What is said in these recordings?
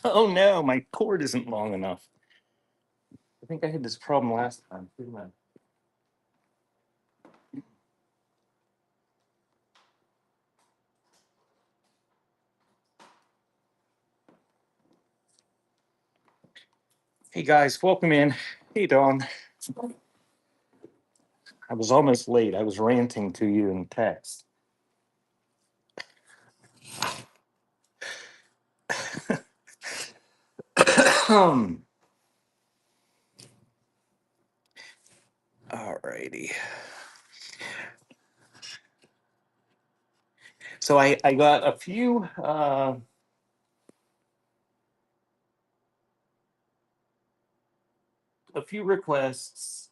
Oh no, my cord isn't long enough. I think I had this problem last time, didn't I? Hey guys, welcome in. Hey Dawn. I was almost late. I was ranting to you in text. Alrighty. So I got a few requests.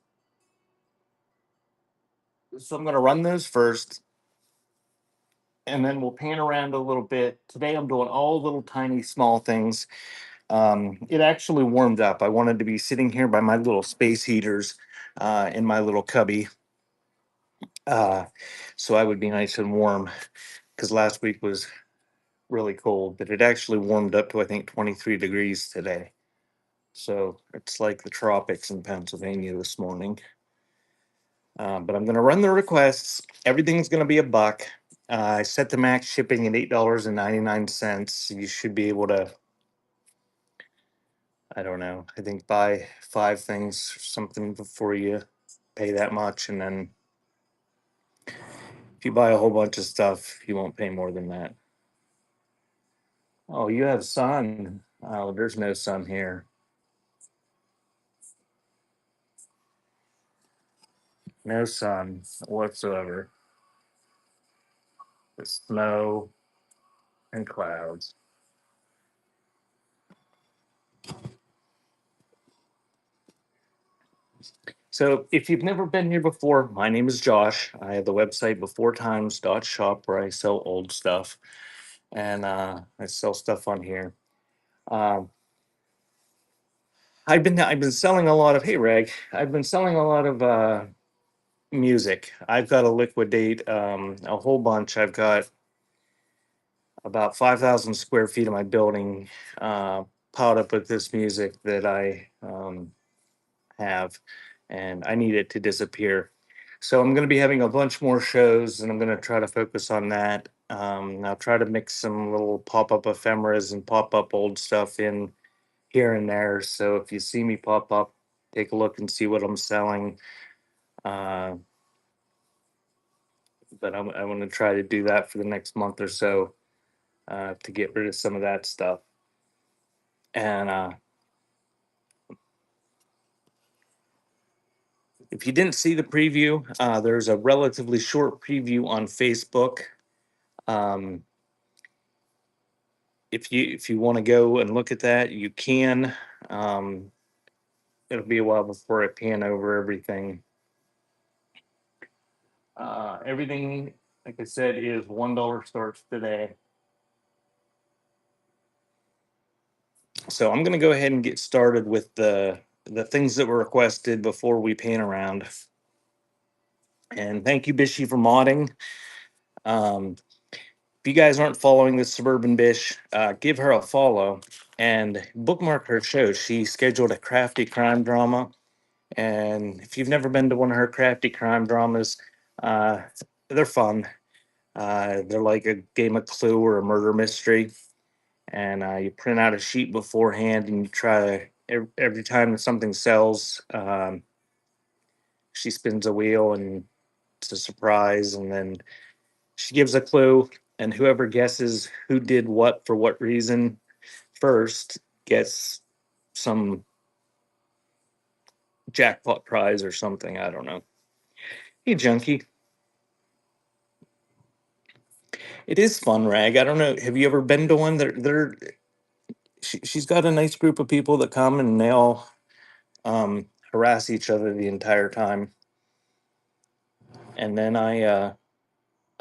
So I'm gonna run those first and then we'll pan around a little bit. Today I'm doing all little tiny small things. It actually warmed up. I wanted to be sitting here by my little space heaters in my little cubby. Uh, so I would be nice and warm because last week was really cold, but it actually warmed up to I think 23 degrees today. So it's like the tropics in Pennsylvania this morning. But I'm going to run the requests. Everything's going to be a buck. I set the max shipping at $8.99. You should be able to, I don't know, I think buy five things or something before you pay that much. And then if you buy a whole bunch of stuff, you won't pay more than that. Oh, you have sun. Oh, there's no sun here. No sun whatsoever. The snow and clouds. So if you've never been here before, my name is Josh. I have the website beforetimes.shop where I sell old stuff and I sell stuff on here. Um, I've been selling a lot of hey Reg, I've been selling a lot of music. I've got to liquidate a whole bunch. I've got about 5,000 square feet of my building uh, piled up with this music that I have, and I need it to disappear. So I'm going to be having a bunch more shows, and I'm going to try to focus on that. I'll try to mix some little pop up ephemeras and pop up old stuff in here and there. So if you see me pop up, take a look and see what I'm selling. Uh, but I want to try to do that for the next month or so to get rid of some of that stuff. And if you didn't see the preview, there's a relatively short preview on Facebook. Um, if you want to go and look at that, you can. Um, it'll be a while before I pan over everything. Everything, like I said, is $1 starts today. So I'm going to go ahead and get started with the things that were requested before we pan around. And thank you, Bishy, for modding. If you guys aren't following the Suburban Bish, give her a follow and bookmark her show. She scheduled a crafty crime drama. And if you've never been to one of her crafty crime dramas, uh, they're fun. They're like a game of Clue or a murder mystery. And you print out a sheet beforehand and you try to, every time that something sells, she spins a wheel and it's a surprise. And then she gives a clue, and whoever guesses who did what for what reason first gets some jackpot prize or something. I don't know. Hey, Junkie. It is fun, Rag. I don't know. Have you ever been to one? She's got a nice group of people that come and they all harass each other the entire time. And then I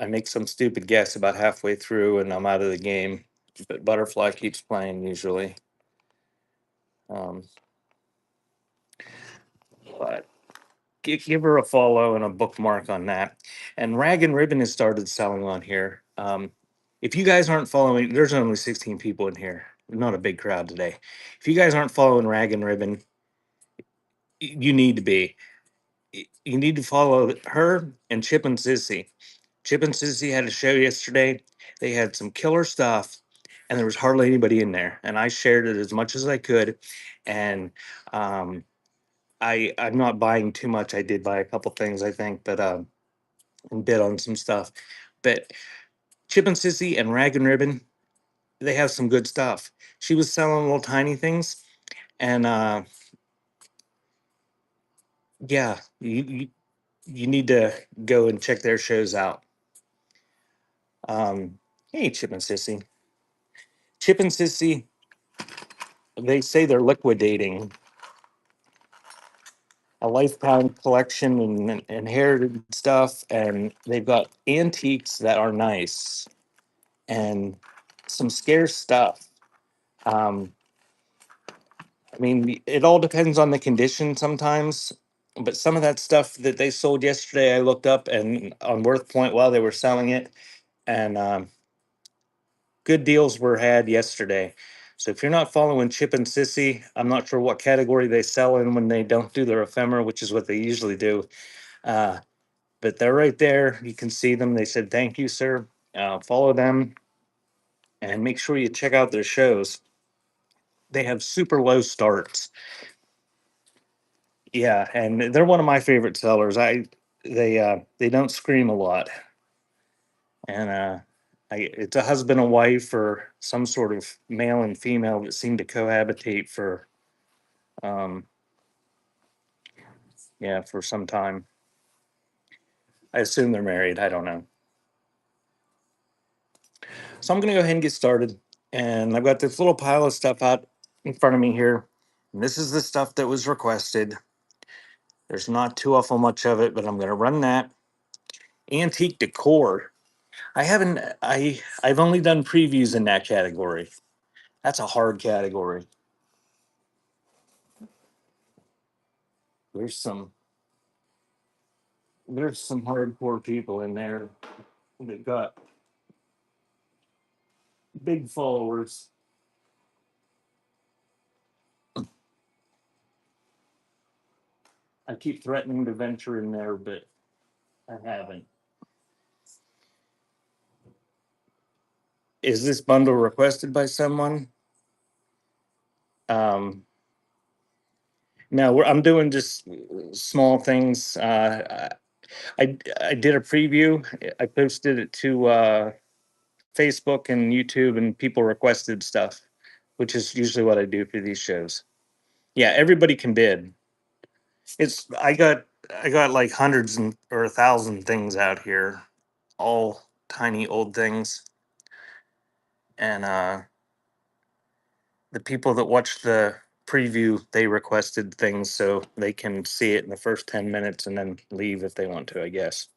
make some stupid guess about halfway through and I'm out of the game. But Butterfly keeps playing usually. Um, but give her a follow and a bookmark on that. And Rag and Ribbon has started selling on here. If you guys aren't following, there's only 16 people in here. not a big crowd today. If you guys aren't following Rag and Ribbon, you need to be. You need to follow her and Chip and Sissy. Chip and Sissy had a show yesterday. They had some killer stuff, and there was hardly anybody in there. And I shared it as much as I could. And um, I'm not buying too much. I did buy a couple things, I think, but and bid on some stuff. But Chip and Sissy and Rag and Ribbon, they have some good stuff. She was selling little tiny things, and yeah, you need to go and check their shows out. Hey, Chip and Sissy. Chip and Sissy, they say they're liquidating a lifetime collection and inherited stuff, and they've got antiques that are nice and some scarce stuff. Um, I mean, it all depends on the condition sometimes, but some of that stuff that they sold yesterday, I looked up and on Worth Point while they were selling it, and good deals were had yesterday. So if you're not following Chip and Sissy, I'm not sure what category they sell in when they don't do their ephemera, which is what they usually do. Uh, but they're right there. You can see them. They said, "Thank you, sir." Follow them and make sure you check out their shows. They have super low starts. Yeah, and they're one of my favorite sellers. They don't scream a lot, and it's a husband and wife or some sort of male and female that seem to cohabitate for um yeah, for some time. I assume they're married. I don't know. So I'm gonna go ahead and get started. And I've got this little pile of stuff out in front of me here. And this is the stuff that was requested. There's not too awful much of it, but I'm gonna run that. Antique decor. I've only done previews in that category. That's a hard category. There's some there's some hardcore people in there that got big followers. I keep threatening to venture in there, but I haven't. Is this bundle requested by someone? Um, no, I'm doing just small things. I did a preview. I posted it to Facebook and YouTube, and people requested stuff, which is usually what I do for these shows. Yeah, everybody can bid. It's I got like hundreds and or a thousand things out here, all tiny old things, and the people that watch the preview, they requested things so they can see it in the first 10 minutes and then leave if they want to, I guess.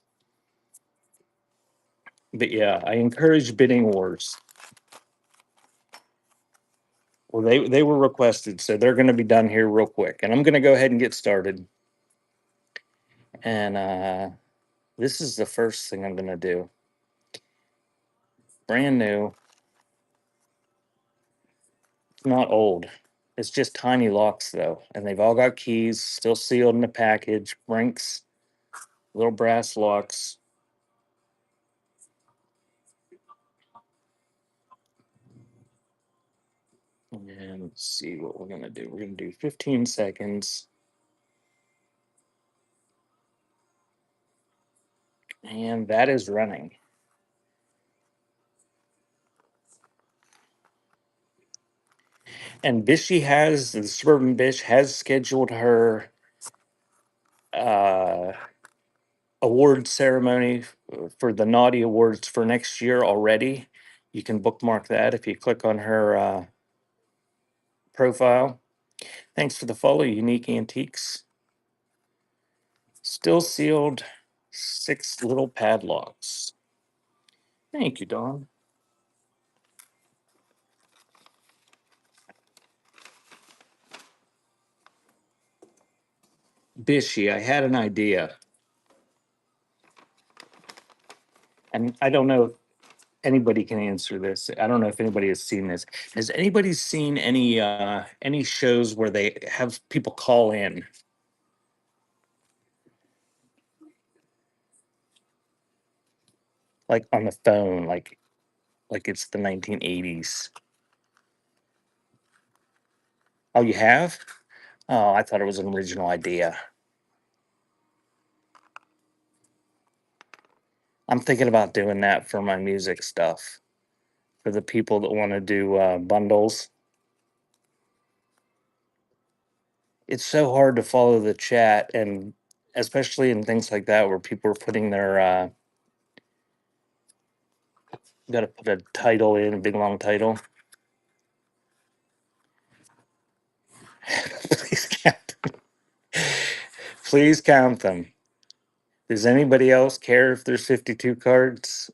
But yeah, I encourage bidding wars. Well, they were requested, so they're going to be done here real quick, and I'm going to go ahead and get started. And this is the first thing I'm going to do. Brand new, not old. It's just tiny locks though, and they've all got keys, still sealed in the package. Brinks, little brass locks. And let's see what we're gonna do. We're gonna do 15 seconds. And that is running. And the Suburban Bish has scheduled her uh, award ceremony for the Naughty Awards for next year already. You can bookmark that if you click on her profile. Thanks for the follow, Unique Antiques. Still sealed, 6 little padlocks. Thank you, Don. Bishy, I had an idea. And I don't know, anybody can answer this. I don't know if anybody has seen this. Has anybody seen any shows where they have people call in, like on the phone, like it's the 1980s? Oh, you have? Oh, I thought it was an original idea. I'm thinking about doing that for my music stuff, for the people that want to do bundles. It's so hard to follow the chat, and especially in things like that where people are putting their got to put a title in, a big long title. Please count. Please count them. Does anybody else care if there's 52 cards?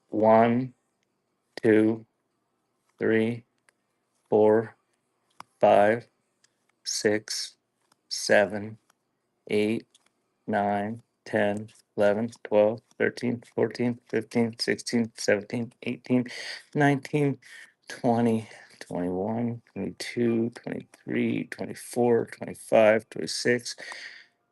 One, two, three, four, five, six, seven, 8, 9, 10, 11, 12, 13, 14, 15, 16, 17, 18, 19, 20, 21, 22, 23, 24, 25, 26,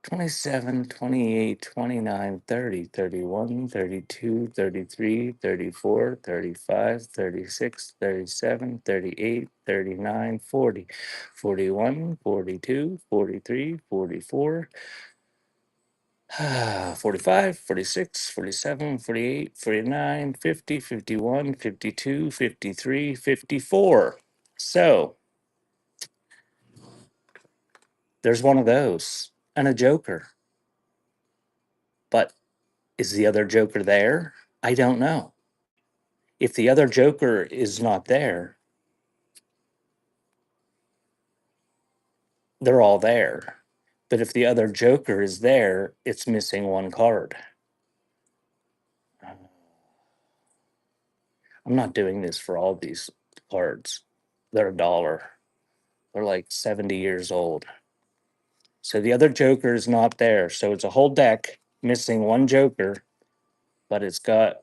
27, 28, 29, 30, 31, 32, 33, 34, 35, 36, 37, 38, 39, 40, 41, 42, 43, 44, 45, 46, 47, 48, 49, 50, 51, 52, 53, 54. So there's one of those and a joker. But is the other joker there? I don't know. If the other joker is not there, they're all there. But if the other joker is there, it's missing one card. I'm not doing this for all these cards. They're $1. They're like 70 years old. So the other joker is not there. So it's a whole deck missing one joker, but it's got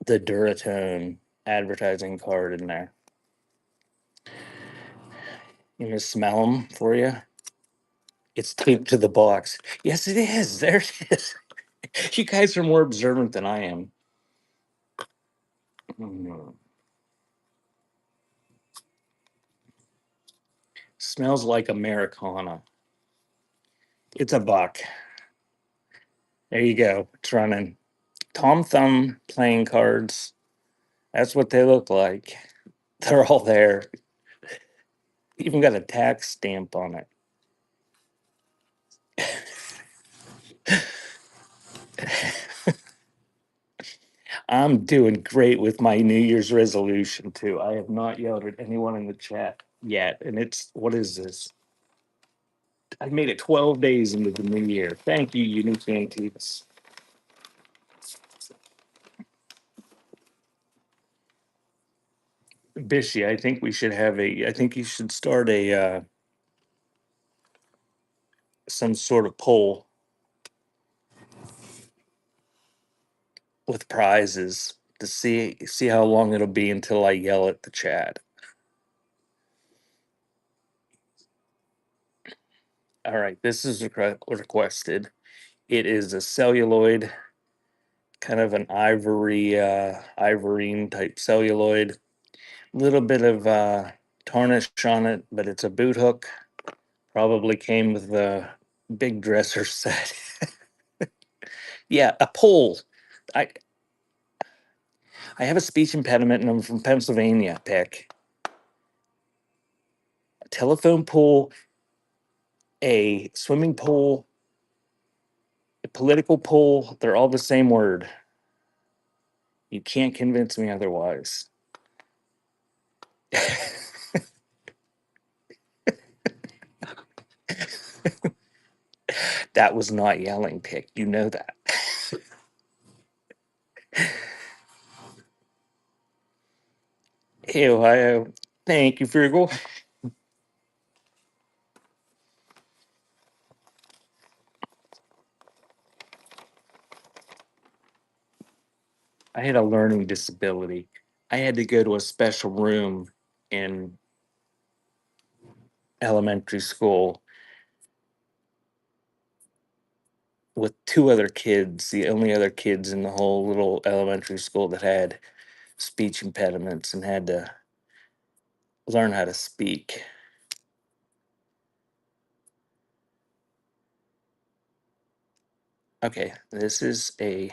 the Duratone advertising card in there. You gonna smell them for you? It's taped to the box. Yes, it is. There it is. You guys are more observant than I am. Mm. Smells like Americana. It's a buck. There you go. It's running. Tom Thumb playing cards. That's what they look like. They're all there. Even got a tax stamp on it. I'm doing great with my New Year's resolution too. I have not yelled at anyone in the chat yet. And it's, what is this? I made it 12 days into the new year. Thank you, Unique Antiques. Bishy, I think we should have I think you should start some sort of poll with prizes to see how long it'll be until I yell at the chat. All right, this is requested. It is a celluloid, kind of an ivorine type celluloid. Little bit of tarnish on it, but it's a boot hook. Probably came with the big dresser set. Yeah, a pole. I I have a speech impediment and I'm from Pennsylvania, Pick. A telephone pole, a swimming pool, a political pole, they're all the same word. You can't convince me otherwise. That was not yelling, Pick. You know that. Hey, Ohio. Thank you, Frugal. I had a learning disability. I had to go to a special room in elementary school with two other kids, the only other kids in the whole little elementary school that had speech impediments and had to learn how to speak. Okay, this is a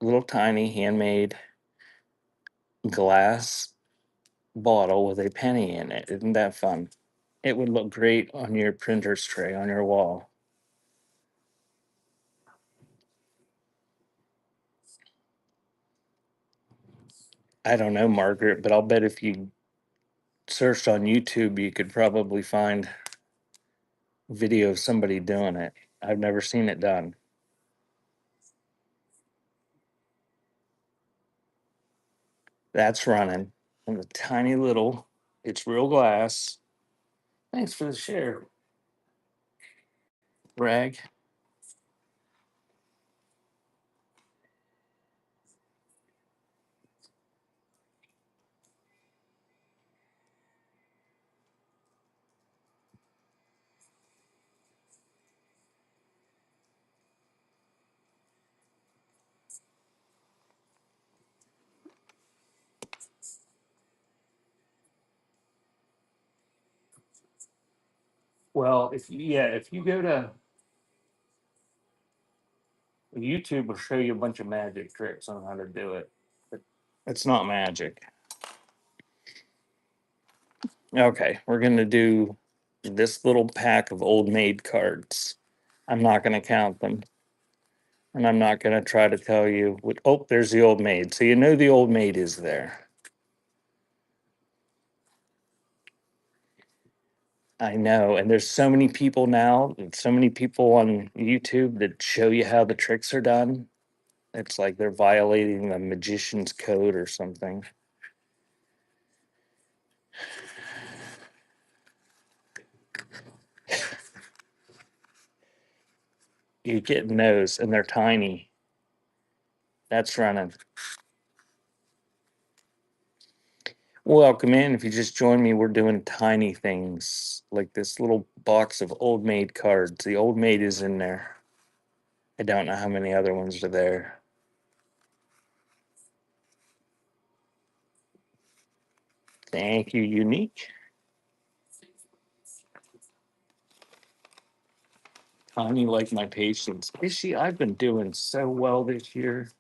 little tiny handmade glass bottle with a penny in it. Isn't that fun? It would look great on your printer's tray on your wall. I don't know, Margaret, but I'll bet if you searched on YouTube, you could probably find video of somebody doing it. I've never seen it done. That's running. And a tiny little, it's real glass. Thanks for the share, Rag. Well, if you go to YouTube, will show you a bunch of magic tricks on how to do it. But it's not magic. Okay, we're gonna do this little pack of old maid cards. I'm not gonna count them, and I'm not gonna try to tell you what. Oh, there's the old maid. So you know the old maid is there. I know, and there's so many people now, and so many people on YouTube that show you how the tricks are done. It's like they're violating the magician's code or something. You get those, and they're tiny. That's running. Welcome in. If you just joined me, we're doing tiny things like this little box of old maid cards. The old maid is in there. I don't know how many other ones are there. Thank you, Unique. Tiny like my patience. Is she? I've been doing so well this year.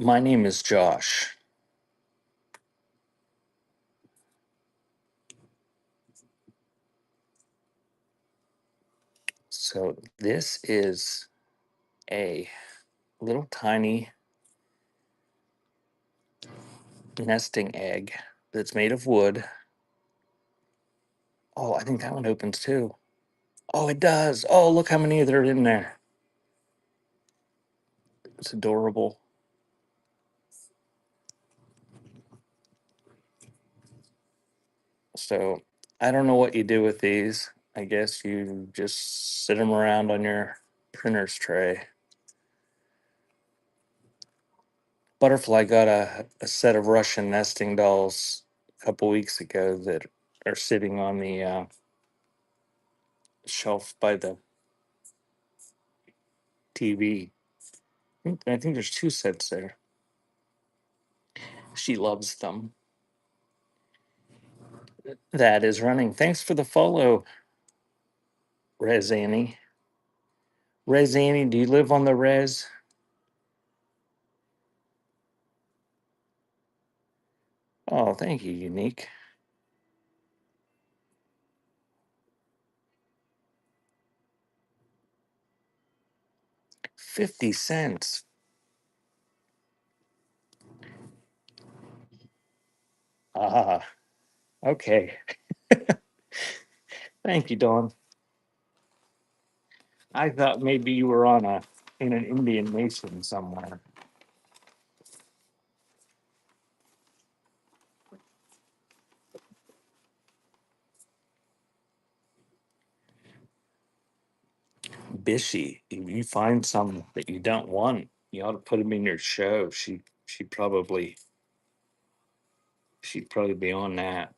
My name is Josh. So this is a little tiny nesting egg that's made of wood. Oh, I think that one opens too. Oh, it does. Oh, look how many there are in there. It's adorable. So I don't know what you do with these. I guess you just sit them around on your printer's tray. Butterfly got a set of Russian nesting dolls a couple weeks ago that are sitting on the shelf by the TV. I think there's two sets there. She loves them. That is running. Thanks for the follow, Res Annie. Res Annie, do you live on the res? Oh, thank you, Unique. 50 cents. Ah, okay. Thank you, Dawn. I thought maybe you were on a in an Indian nation somewhere. Bishy. If you find some that you don't want, you ought to put them in your show. She'd probably be on that.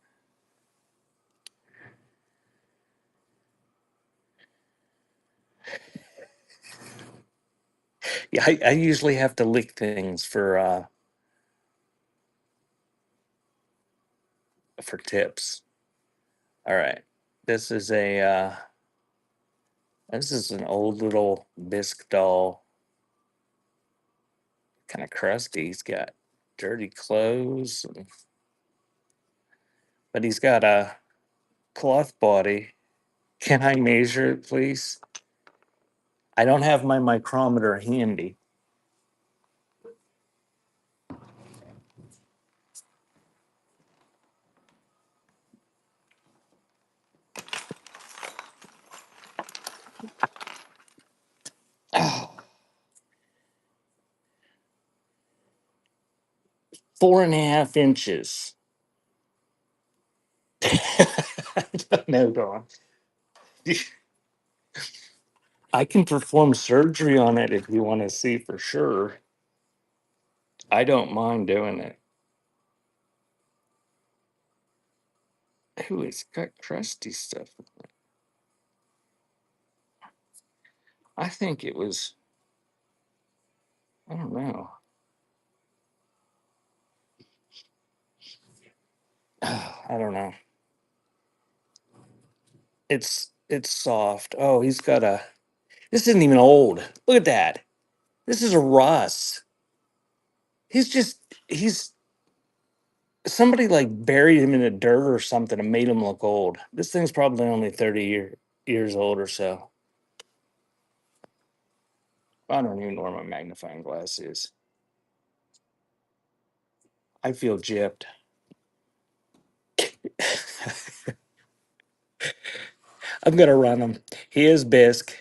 Yeah, I usually have to lick things for tips. All right. This is a this is an old little bisque doll, kind of crusty. He's got dirty clothes, but he's got a cloth body. Can I measure it, please? I don't have my micrometer handy. Oh, 4.5 inches. I don't know, Dawn. I can perform surgery on it if you want to see for sure. I don't mind doing it. Ooh, it's got crusty stuff. I think it was, I don't know. I don't know. It's soft. Oh, he's got a, this isn't even old. Look at that. This is a Russ. He's just, he's, somebody like buried him in the dirt or something and made him look old. This thing's probably only 30 years old or so. I don't even know where my magnifying glass is. I feel gypped. I'm gonna run him. He is bisque.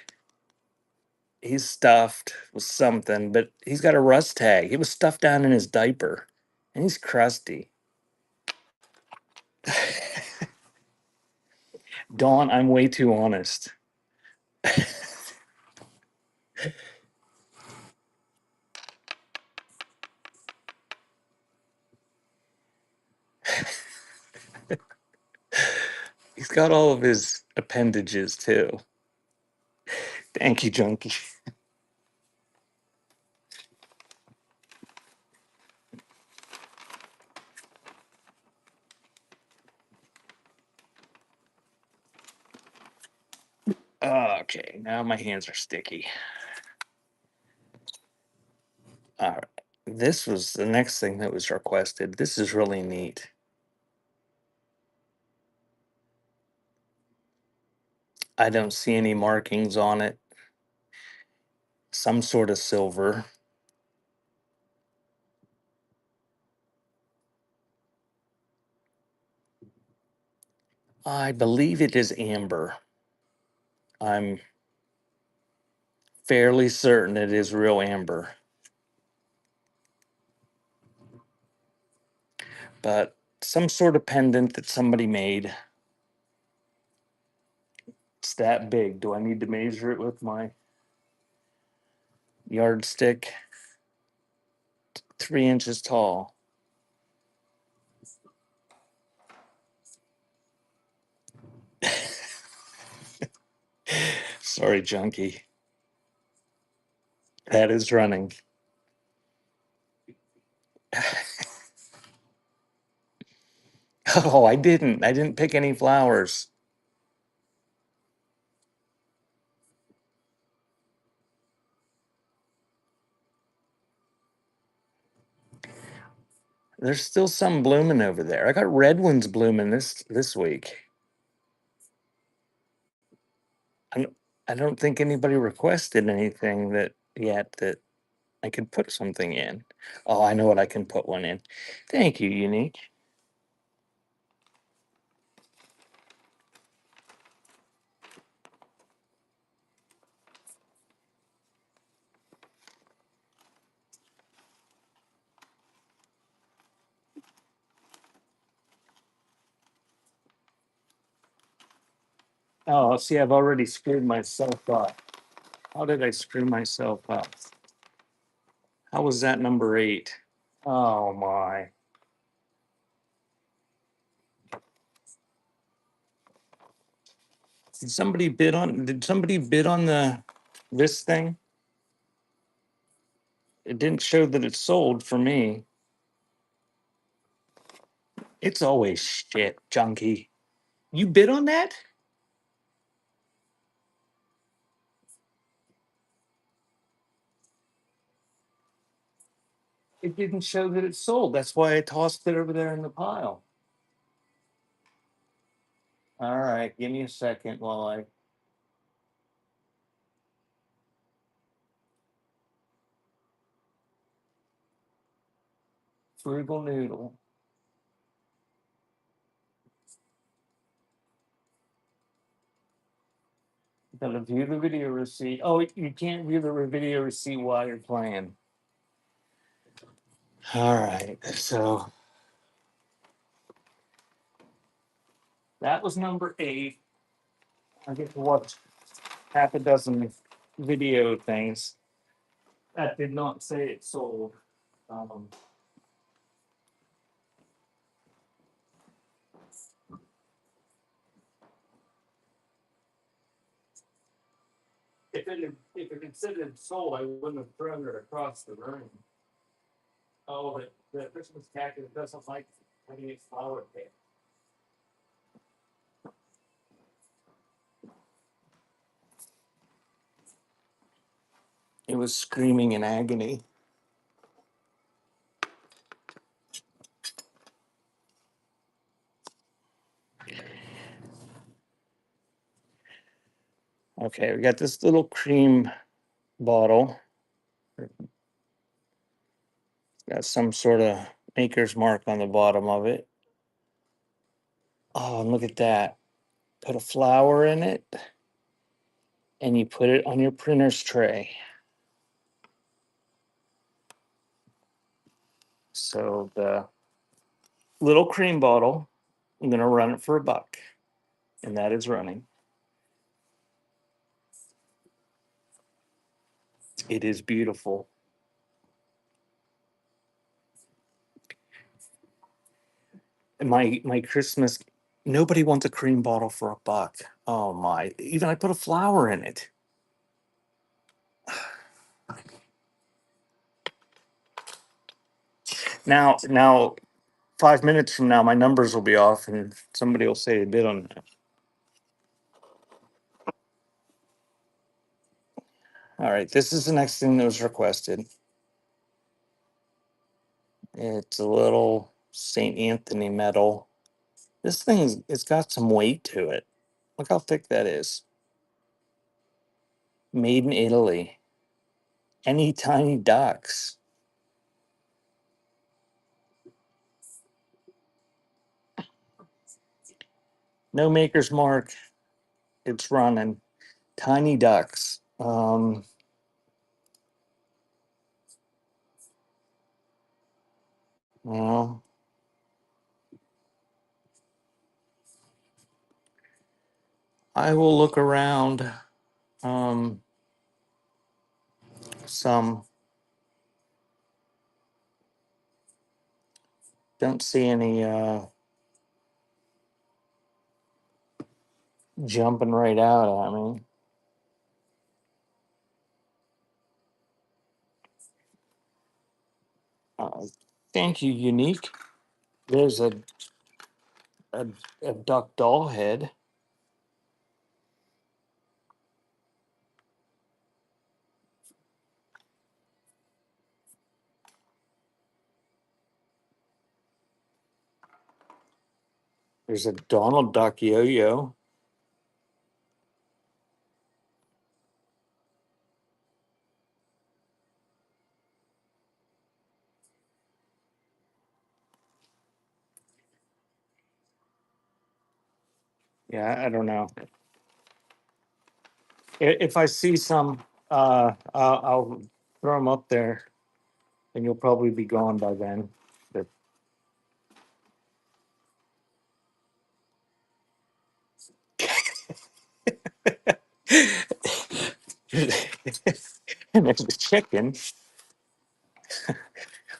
He's stuffed with something, but he's got a rust tag. It was stuffed down in his diaper, and he's crusty. Dawn, I'm way too honest. He's got all of his appendages too. Thank you, Junkie. Okay, now my hands are sticky. All right. This was the next thing that was requested. This is really neat. I don't see any markings on it. Some sort of silver. I believe it is amber. I'm fairly certain it is real amber. But some sort of pendant that somebody made. It's that big. Do I need to measure it with my yardstick? 3 inches tall. Sorry, Junkie. That is running. Oh, I didn't. I didn't pick any flowers. There's still some blooming over there. I got red ones blooming this week. I don't, I don't think anybody requested anything that yet that I could put something in. Oh, I know what I can put one in. Thank you, Unique. Oh, see, I've already screwed myself up. How did I screw myself up? How was that number 8? Oh my. Did somebody bid on this thing? It didn't show that it sold for me. It's always shit, junkie. You bid on that? It didn't show that it sold. That's why I tossed it over there in the pile. All right, give me a second while I. Frugal noodle. Gotta view the video receipt. Oh, you can't view the video receipt while you're playing. All right, so that was number 8. I get to watch half a dozen video things. That did not say it sold. Um, if it said it sold, I wouldn't have thrown it across the room. Oh, the Christmas cactus doesn't like having its flower picked. It was screaming in agony. Okay, we got this little cream bottle. Got some sort of maker's mark on the bottom of it. Oh, and look at that. Put a flower in it and you put it on your printer's tray. So the little cream bottle, I'm going to run it for $1, and that is running. It is beautiful. And my Christmas, nobody wants a cream bottle for $1. Oh my! Even I put a flower in it. Now, 5 minutes from now, my numbers will be off, and somebody will say a bid on that. All right, this is the next thing that was requested. It's a little St. Anthony medal. This thing it's got some weight to it. Look how thick that is. Made in Italy. Any tiny ducks. No maker's mark. It's running. Tiny ducks. Well, I will look around. Um, some don't see any jumping right out at me. Thank you, Unique. There's a, a duck doll head. There's a Donald Duck yo-yo. Yeah, I don't know. If I see some, I'll throw them up there, and you'll probably be gone by then. They're- And there's the chicken.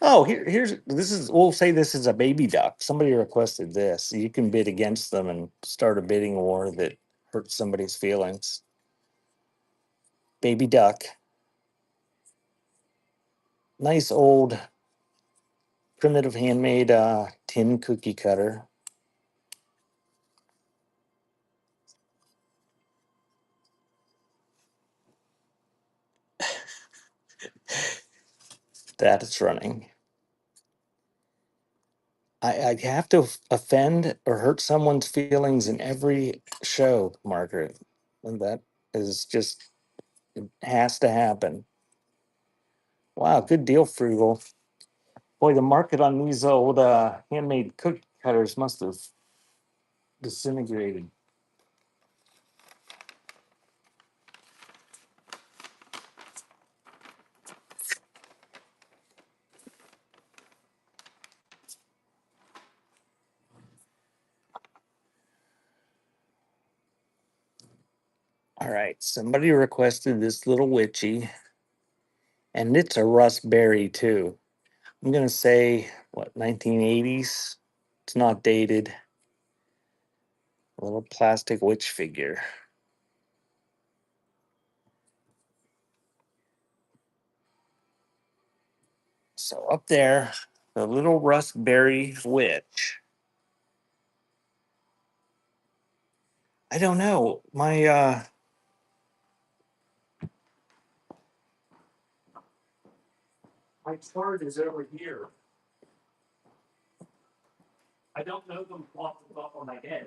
Oh, here's this is we'll say this is a baby duck. Somebody requested this. You can bid against them and start a bidding war that hurts somebody's feelings. Baby duck. Nice old primitive handmade tin cookie cutter. That is running. I have to offend or hurt someone's feelings in every show, Margaret. And that is just, it has to happen. Wow, good deal, Frugal. Boy, the market on these old handmade cookie cutters must have disintegrated. All right, somebody requested this little witchy, and it's a rust berry too. I'm gonna say what 1980s. It's not dated. A little plastic witch figure. So up there, the little rustberry witch. I don't know. My chart is over here. I don't know them off the top of my head.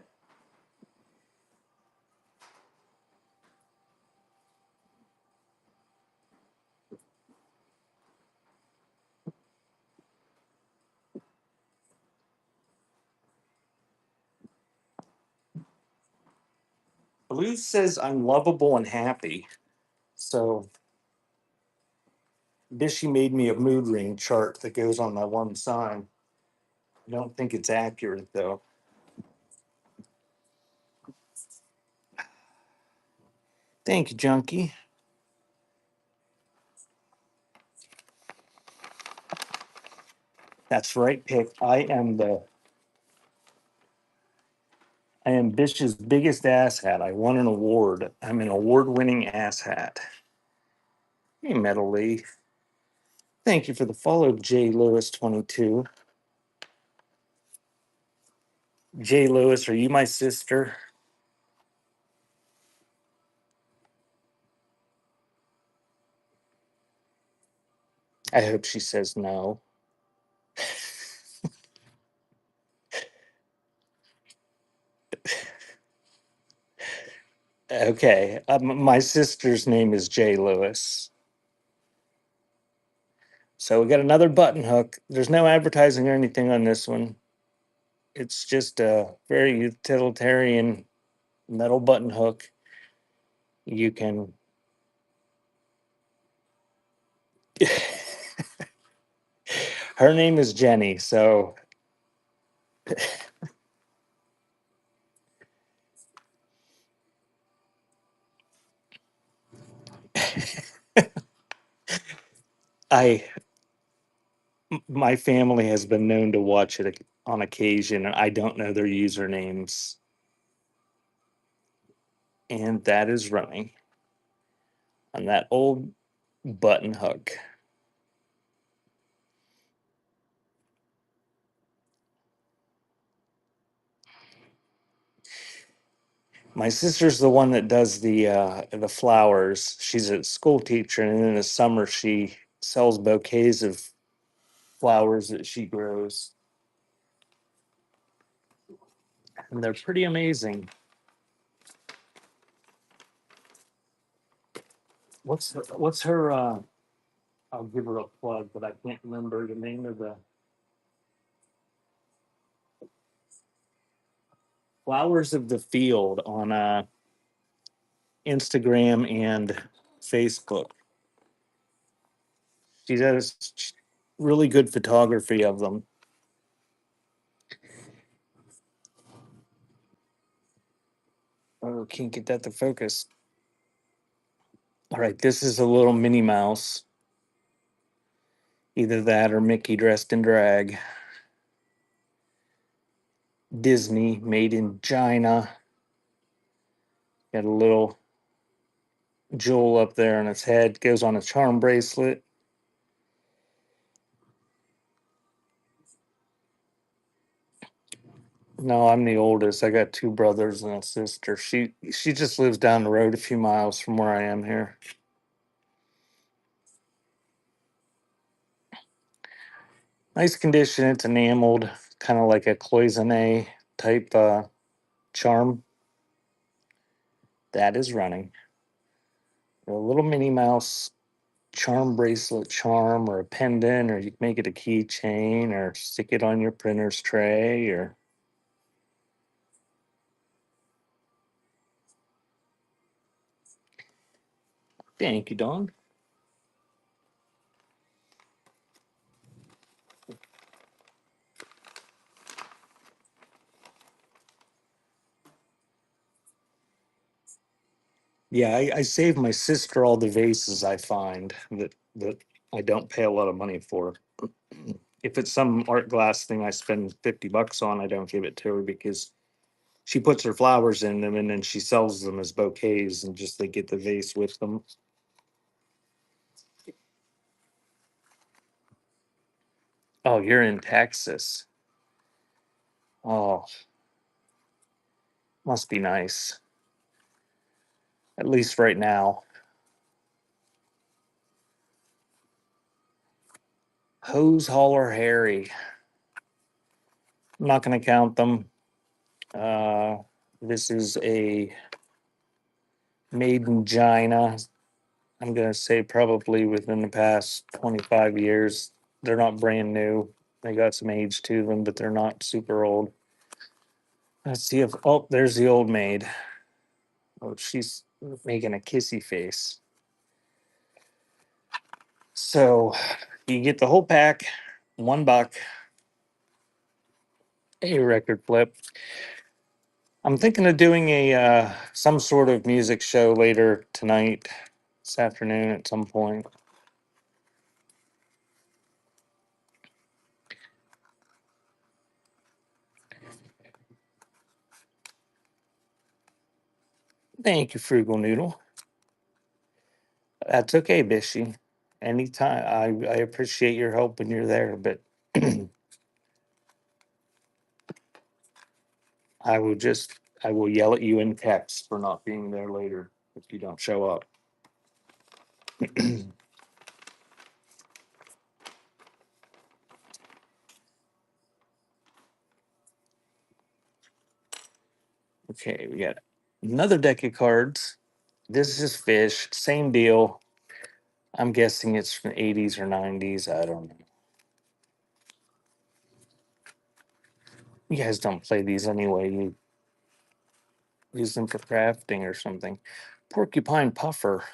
Blue says I'm lovable and happy. So Bishy made me a mood ring chart that goes on my one sign. I don't think it's accurate though. Thank you, Junkie. That's right, Pick. I am Bish's biggest asshat. I won an award. I'm an award-winning asshat. Hey, Metal Lee. Thank you for the follow, J Lewis 22. J Lewis, are you my sister? I hope she says no. Okay, my sister's name is J Lewis. So we got another button hook. There's no advertising or anything on this one. It's just a very utilitarian metal button hook. You can. Her name is Jenny, so I my family has been known to watch it on occasion, and I don't know their usernames. And that is running on that old button hook. My sister's the one that does the flowers. She's a school teacher, and in the summer she sells bouquets of flowers that she grows, and they're pretty amazing. What's her? I'll give her a plug, but I can't remember the name of the Flowers of the Field on Instagram and Facebook. She does really good photography of them. Oh, can't get that to focus. All right, this is a little Minnie Mouse. Either that or Mickey dressed in drag. Disney, made in China. Got a little jewel up there on its head. Goes on a charm bracelet. No, I'm the oldest. I got two brothers and a sister. She just lives down the road a few miles from where I am here. Nice condition. It's enameled, kind of like a cloisonne type charm. That is running. A little Minnie Mouse charm bracelet charm or a pendant, or you can make it a keychain or stick it on your printer's tray or thank you, Don. Yeah, I save my sister all the vases I find that I don't pay a lot of money for. If it's some art glass thing I spend $50 on, I don't give it to her because she puts her flowers in them and then she sells them as bouquets and just they get the vase with them. Oh, you're in Texas. Oh, must be nice. At least right now. Hose Hauler Harry. I'm not going to count them. Uh, this is a made in China. I'm going to say probably within the past 25 years. They're not brand new. They got some age to them, but they're not super old. Let's see if, oh, there's the old maid. Oh, she's making a kissy face. So you get the whole pack, $1, a record flip. I'm thinking of doing a some sort of music show later tonight, this afternoon at some point. Thank you, Frugal Noodle. That's okay, Bishy. Anytime. I appreciate your help when you're there, but I will just I will yell at you in text for not being there later if you don't show up. Okay, we got another deck of cards. This is fish, same deal. I'm guessing it's from the 80s or 90s. I don't know. You guys don't play these anyway. You use them for crafting or something. Porcupine puffer,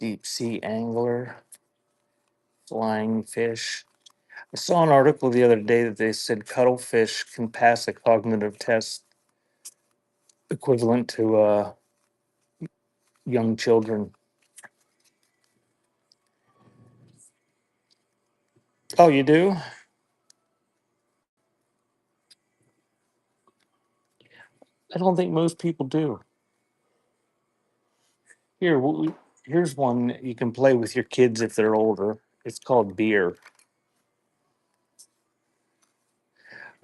deep sea angler, flying fish. I saw an article the other day that they said cuttlefish can pass a cognitive test equivalent to young children. Oh, you do? I don't think most people do. Here, here's one you can play with your kids if they're older. It's called beer.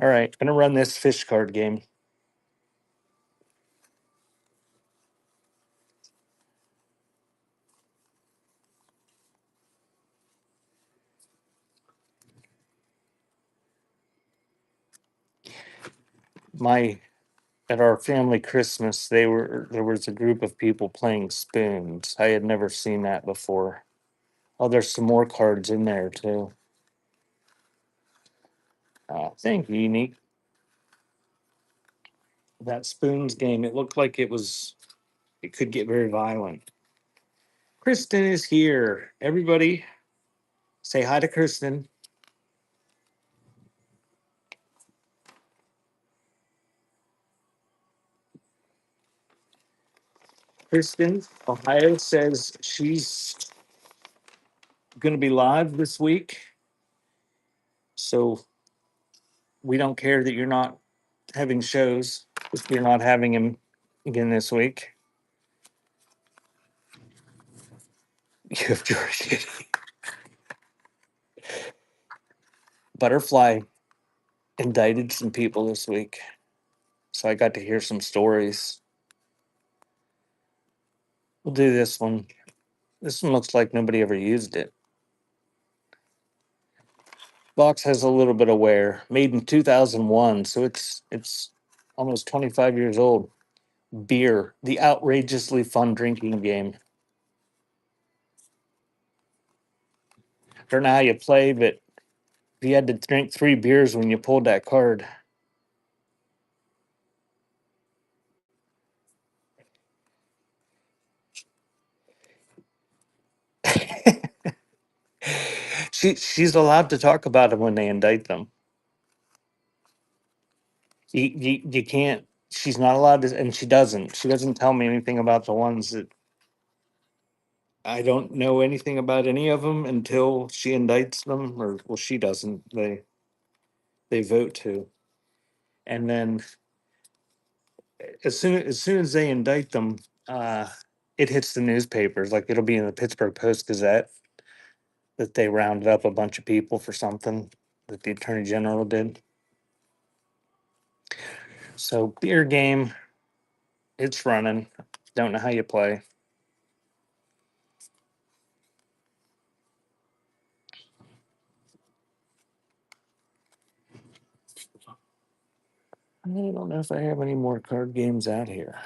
All right, gonna run this fish card game. My At our family Christmas, there was a group of people playing spoons. I had never seen that before. Oh, there's some more cards in there too. Thank you, Unique. That spoons game, it looked like it could get very violent. Kristen is here. Everybody, say hi to Kristen. Kristen, Ohio says she's going to be live this week. So we don't care that you're not having shows if you're not having him again this week. You have Georgia. Butterfly indicted some people this week. So I got to hear some stories. We'll do this one. This one looks like nobody ever used it. Box has a little bit of wear. Made in 2001, so it's almost 25 years old. Beer, the outrageously fun drinking game. I don't know how you play, but if you had to drink 3 beers when you pulled that card. She's allowed to talk about them when they indict them. You can't. She's not allowed to, and she doesn't. She doesn't tell me anything about the ones that I don't know anything about any of them until she indicts them, or well, she doesn't. They vote to, and then as soon as they indict them, uh, it hits the newspapers. Like it'll be in the Pittsburgh Post Gazette that they rounded up a bunch of people for something that the attorney general did. So beer game, it's running. Don't know how you play. I don't know if I have any more card games out here.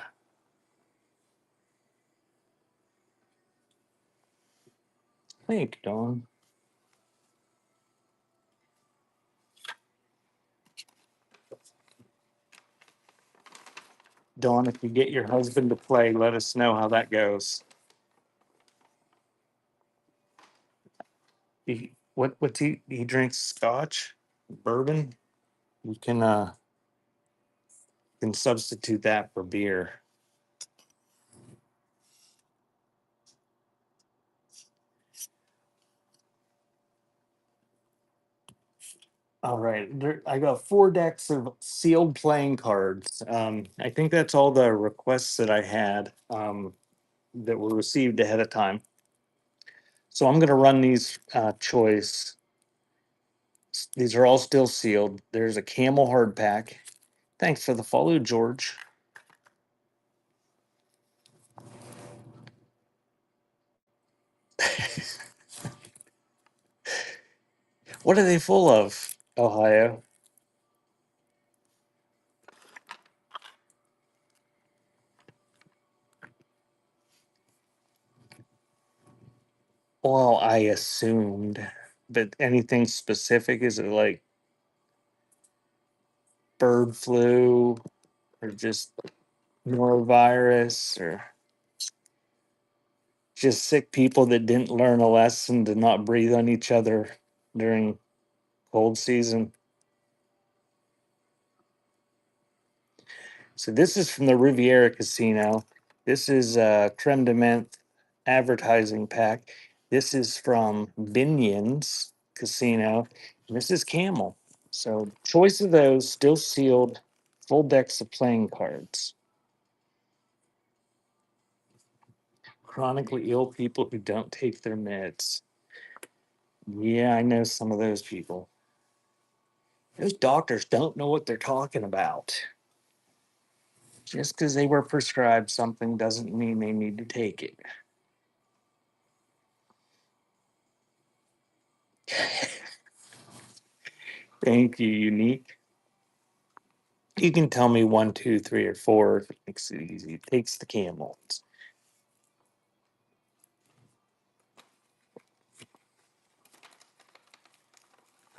Think, Dawn. Dawn, if you get your husband to play, let us know how that goes. What's he drinks scotch, bourbon. You can substitute that for beer. All right, I got 4 decks of sealed playing cards. I think that's all the requests that I had that were received ahead of time. So I'm going to run these choice. These are all still sealed. There's a camel hard pack. Thanks for the follow, George. What are they full of, Ohio? Well, I assumed, but anything specific? Is it like bird flu or just norovirus or just sick people that didn't learn a lesson to not breathe on each other during cold season? So this is from the Riviera Casino. This is creme de menthe advertising pack. This is from Binion's Casino. And this is Camel. So choice of those still sealed, full decks of playing cards. Chronically ill people who don't take their meds. Yeah, I know some of those people. Those doctors don't know what they're talking about. Just because they were prescribed something doesn't mean they need to take it. Thank you, Unique. You can tell me 1, 2, 3, or 4 if it makes it easy. It takes the camels.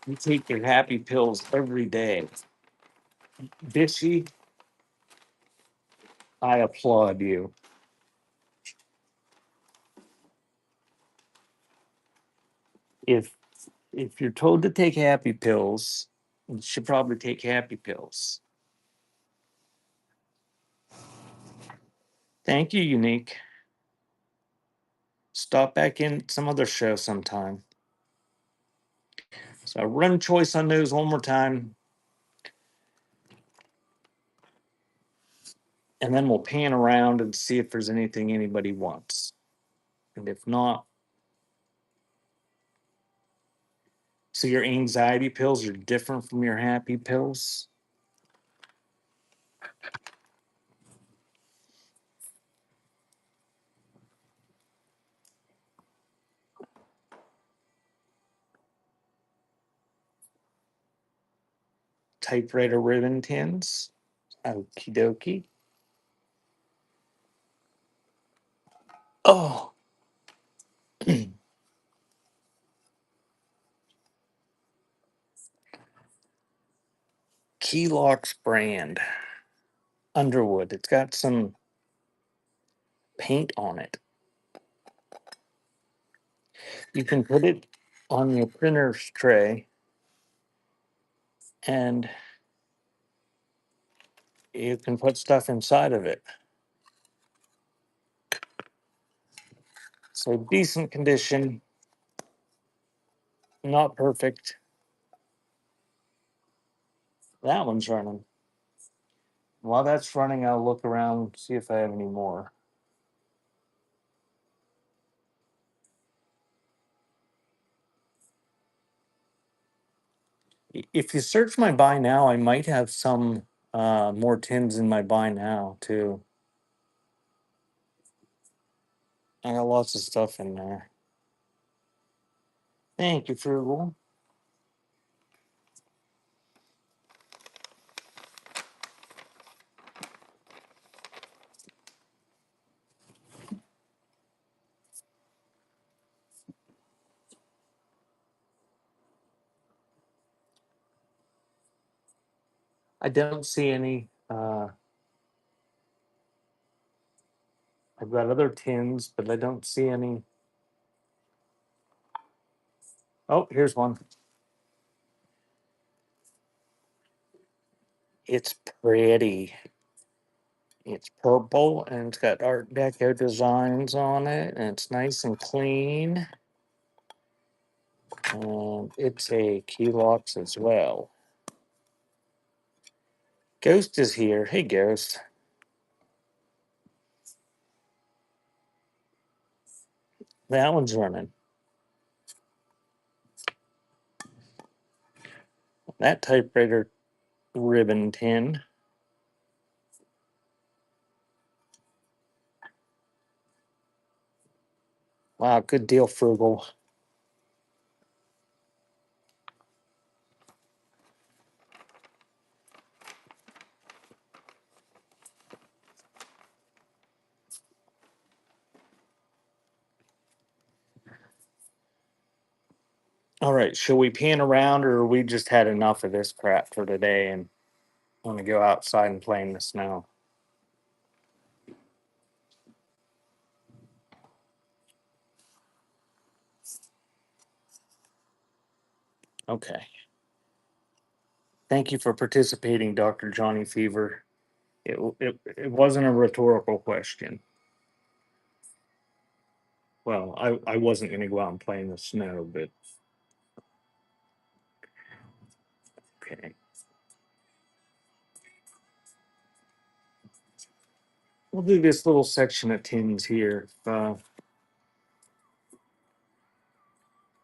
You take your happy pills every day. Bishy, I applaud you. If if you're told to take happy pills, you should probably take happy pills. Thank you, Unique. Stop back in some other show sometime. So run choice on those one more time, and then we'll pan around and see if there's anything anybody wants. And if not, so your anxiety pills are different from your happy pills. Typewriter ribbon tins. Okie dokie. Oh, Keylocks brand Underwood. It's got some paint on it. You can put it on your printer's tray and you can put stuff inside of it. So decent condition, not perfect. That one's running. While that's running, I'll look around, see if I have any more. If you search my buy now, I might have some more tins in my buy now too. I got lots of stuff in there. Thank you, Frugal. I don't see any. I've got other tins, but I don't see any. Oh, here's one. It's pretty. It's purple and it's got Art Deco designs on it, and it's nice and clean. And it's a Keylocks as well. Ghost is here. Hey, Ghost. That one's running. That typewriter ribbon tin. Wow, good deal, Frugal. All right, shall we pan around, or we just had enough of this crap for today and want to go outside and play in the snow? Okay. Thank you for participating, Dr. Johnny Fever. It wasn't a rhetorical question. Well, I wasn't going to go out and play in the snow, but okay. We'll do this little section of tins here. The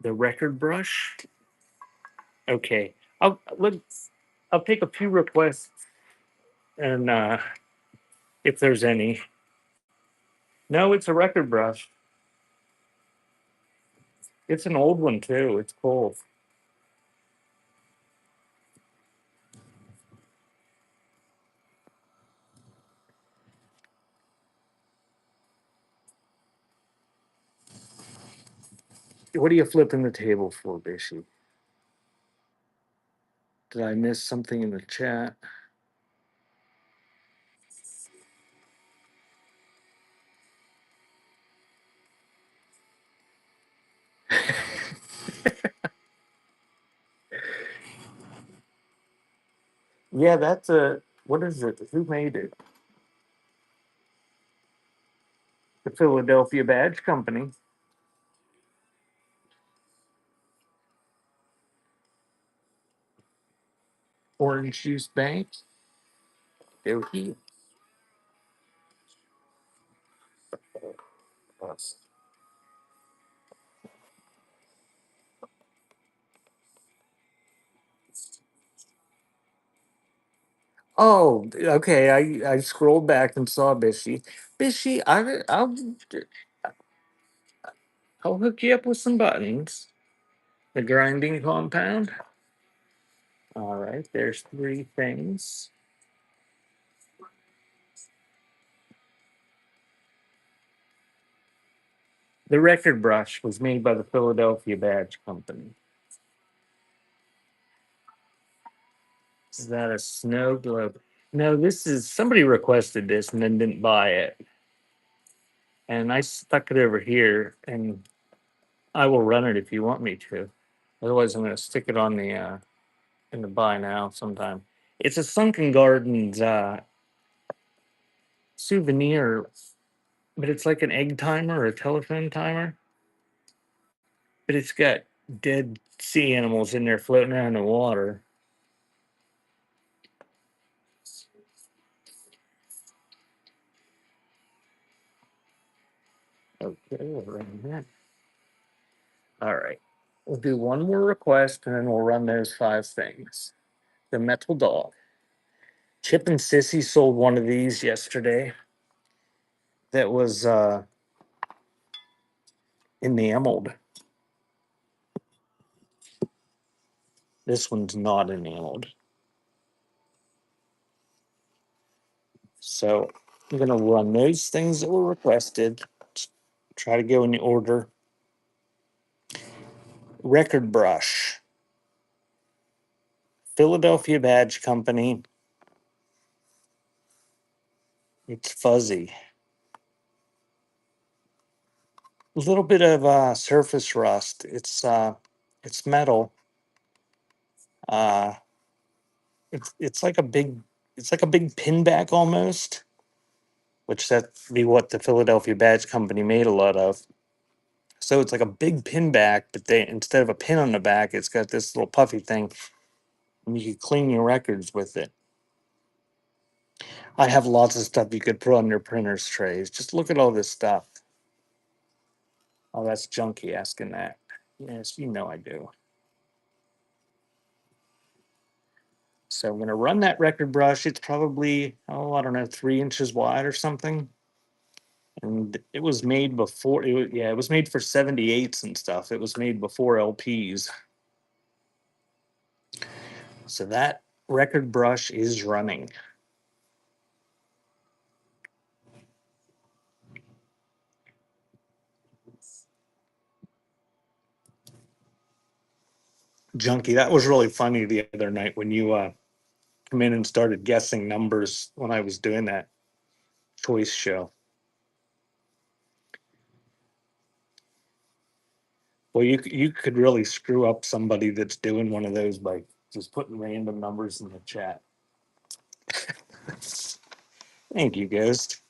record brush. Okay. I'll take a few requests and if there's any. No, it's a record brush. It's an old one too. It's cool. What are you flipping the table for, Bishy? Did I miss something in the chat? Yeah, that's a what is it? Who made it? The Philadelphia Badge Company. Orange Juice Bank. Go here. Oh, okay. I scrolled back and saw Bishy. Bishy, I'll hook you up with some buttons. The grinding compound. All right, there's three things. The record brush was made by the Philadelphia Badge Company. Is that a snow globe? No, this is somebody requested this and then didn't buy it. And I stuck it over here and I will run it if you want me to. Otherwise I'm gonna stick it on the in the buy now sometime. It's a Sunken Gardens souvenir, but it's like an egg timer or a telephone timer. But it's got dead sea animals in there floating around in the water. Okay, we'll run that. All right. We'll do one more request and then we'll run those five things. The metal dog. Chip and Sissy sold one of these yesterday that was enameled. This one's not enameled. So I'm going to run those things that were requested. Try to go in the order. Record brush. Philadelphia Badge Company. It's fuzzy. A little bit of surface rust. It's metal. Uh, it's like a big pinback almost, which that be what the Philadelphia Badge Company made a lot of. So it's like a big pinback, but they instead of a pin on the back, it's got this little puffy thing, and you can clean your records with it. I have lots of stuff you could put on your printer's trays. Just look at all this stuff. Oh, that's junky asking that. Yes, you know I do. So I'm going to run that record brush. It's probably, oh, I don't know, 3 inches wide or something. And it was made before, it was made for 78s and stuff. It was made before LPs. So that record brush is running. Junkie, that was really funny the other night when you come in and started guessing numbers when I was doing that choice show. Well, you could really screw up somebody that's doing one of those by just putting random numbers in the chat. Thank you, Ghost.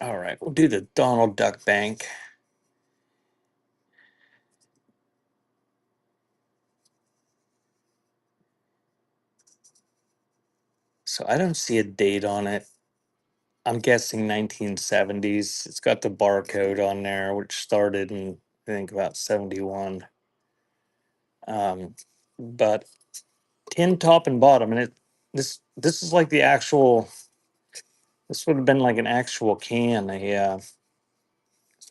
All right, we'll do the Donald Duck Bank. So I don't see a date on it. I'm guessing 1970s. It's got the barcode on there, which started in I think about 71. But tin top and bottom, and this is like the actual. This would have been like an actual can. That's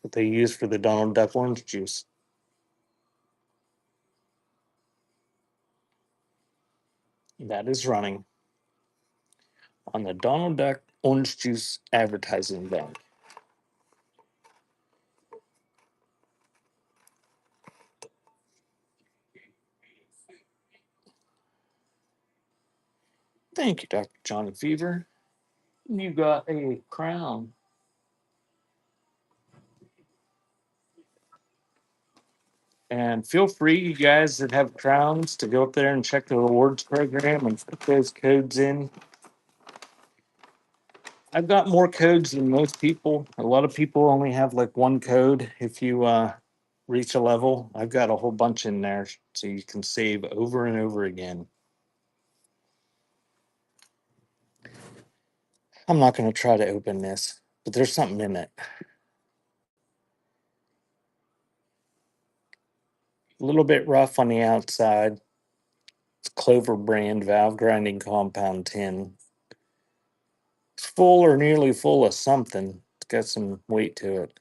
what they use for the Donald Duck orange juice. That is running on the Donald Duck orange juice advertising bank. Thank you, Dr. Johnny Fever. You got a crown. And feel free, you guys that have crowns, to go up there and check the rewards program and put those codes in. I've got more codes than most people. A lot of people only have like one code if you reach a level. I've got a whole bunch in there so you can save over and over again. I'm not going to try to open this, but there's something in it. A little bit rough on the outside. It's Clover brand valve grinding compound tin. It's full or nearly full of something. It's got some weight to it.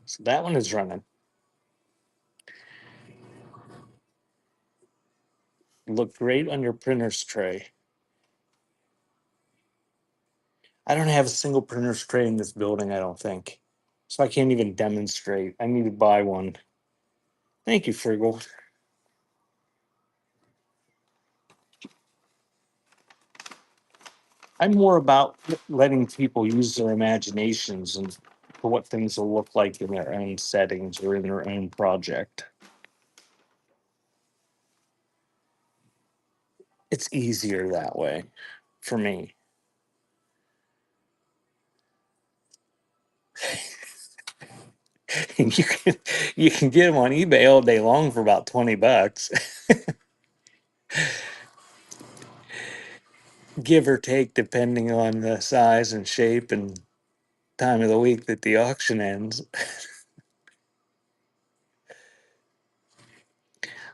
So that one is running. Look great on your printer's tray. I don't have a single printer's tray in this building, I don't think. So I can't even demonstrate. I need to buy one. Thank you, Friggle. I'm more about letting people use their imaginations and for what things will look like in their own settings or in their own project. It's easier that way for me. You can get them on eBay all day long for about $20, give or take, depending on the size and shape and time of the week that the auction ends.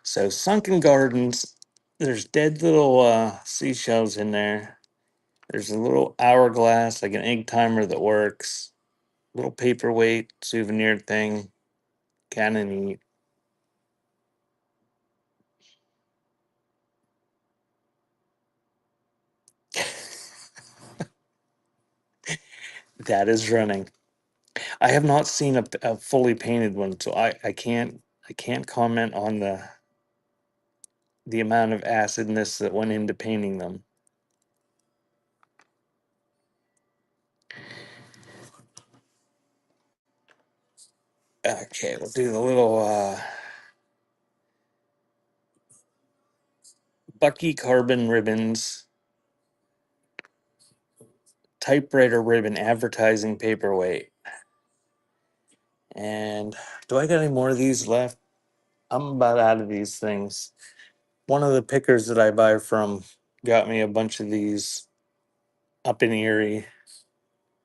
So sunken gardens, there's dead little seashells in there. There's a little hourglass, like an egg timer that works. Little paperweight souvenir thing, kind of neat. That is running. I have not seen a fully painted one, so I can't comment on the amount of acidness that went into painting them. Okay, we'll do the little Bucky carbon ribbons, typewriter ribbon advertising paperweight. And do I got any more of these left? I'm about out of these things. One of the pickers that I buy from got me a bunch of these up in Erie,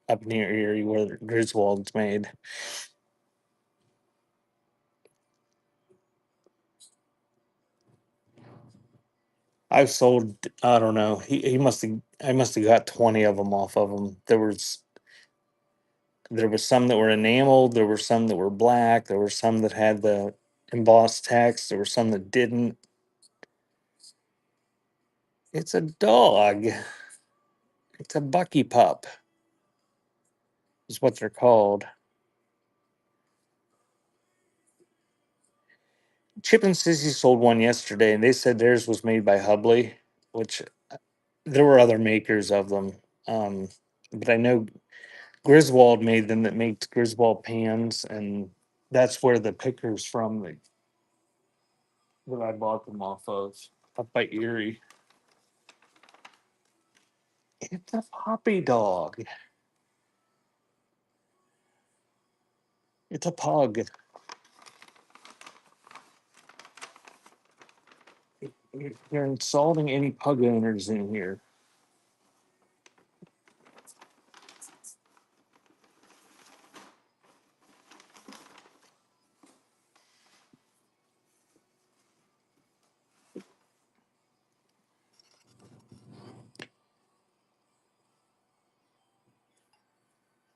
up near Erie, where Griswold's made. I've sold, I don't know. He must have, I must have got 20 of them off of him. There was some that were enameled, there were some that were black, there were some that had the embossed text, there were some that didn't. It's a dog. It's a Bucky pup, is what they're called. Chip and Sissy sold one yesterday, and they said theirs was made by Hubley, which there were other makers of them. Um, but I know Griswold made them, that makes Griswold pans, and that's where the picker's from that I bought them off of, up by Erie. It's a puppy dog. It's a pug. You're insulting any pug owners in here.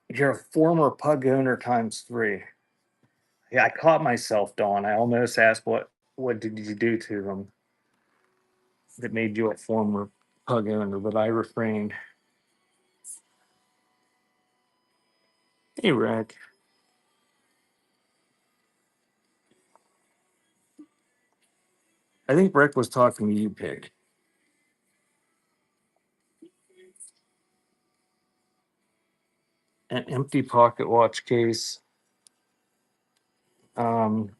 You're a former pug owner times three. Yeah, I caught myself, Dawn. I almost asked what did you do to them that made you a former pug owner, but I refrained. Hey, Rick. I think Rick was talking to you, Pig. an empty pocket watch case. Um,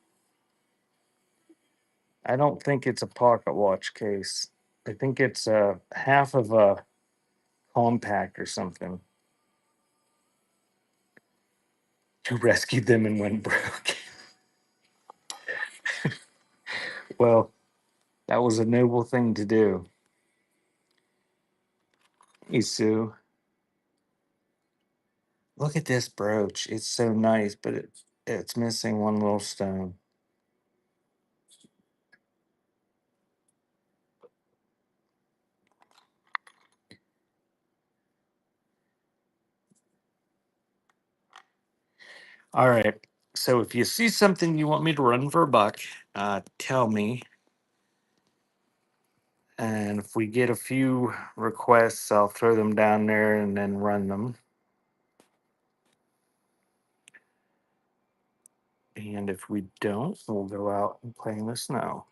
I don't think it's a pocket watch case. I think it's half of a compact or something. You rescued them and went broke. Well, that was a noble thing to do. Hey, Sue. Look at this brooch. It's so nice, but it's missing one little stone. All right. So if you see something you want me to run for a buck, tell me. And if we get a few requests, I'll throw them down there and then run them. And if we don't, we'll go out and play in the snow.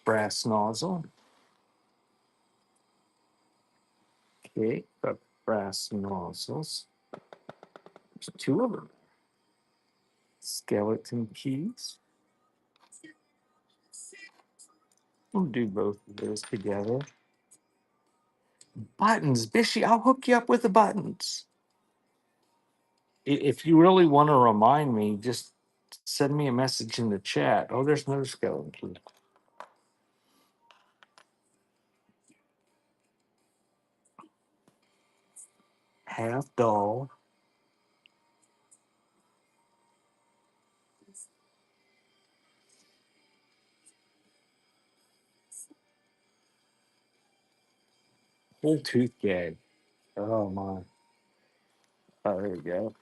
Brass nozzle. Okay, got brass nozzles. There's two of them. Skeleton keys. We'll do both of those together. Buttons, Bishy, I'll hook you up with the buttons. If you really want to remind me, just send me a message in the chat. Oh, there's another skeleton key. Half doll. Whole tooth gag. Oh my. Oh, there we go.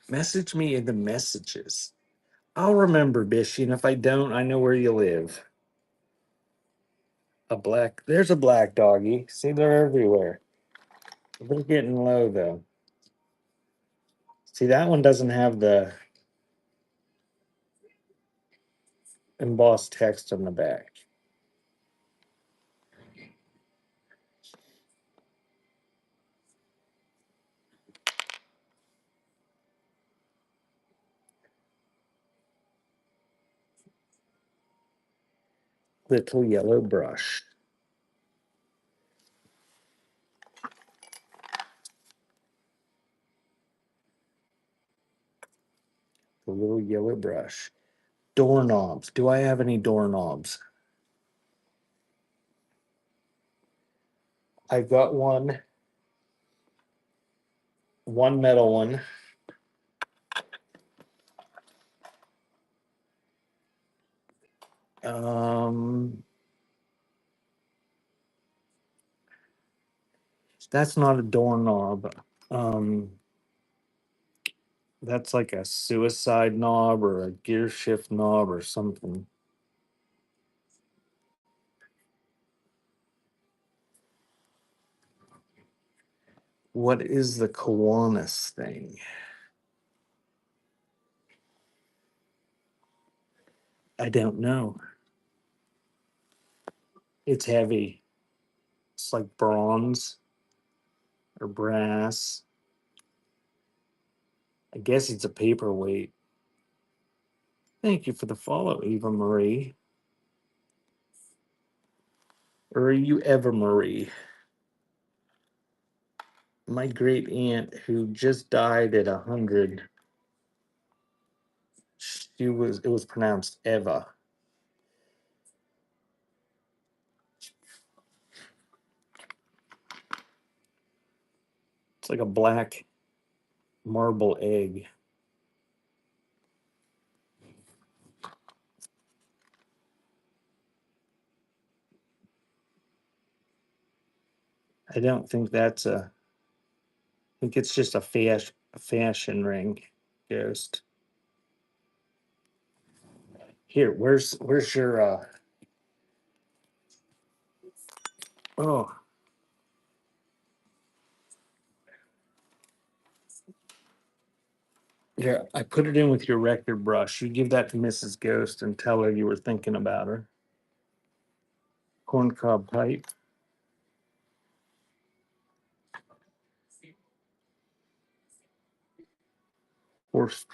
Message me in the messages. I'll remember, Bishy, and if I don't, I know where you live. There's a black doggy. See, they're everywhere. They're getting low though. See, that one doesn't have the embossed text on the back. Little yellow brush. The little yellow brush. Doorknobs. Do I have any doorknobs? I've got one metal one. Um, that's not a doorknob. Um, that's like a suicide knob or a gear shift knob or something. What is the Kiwanis thing? I don't know. It's heavy. It's like bronze or brass. I guess it's a paperweight. Thank you for the follow, Eva Marie. Or are you Eva Marie? My great aunt who just died at 100. It was pronounced Eva. It's like a black marble egg. I don't think that's I think it's just a fashion ring ghost. Here, where's your Oh, yeah. I put it in with your record brush. You give that to Mrs. Ghost and tell her you were thinking about her. Corncob pipe. Horse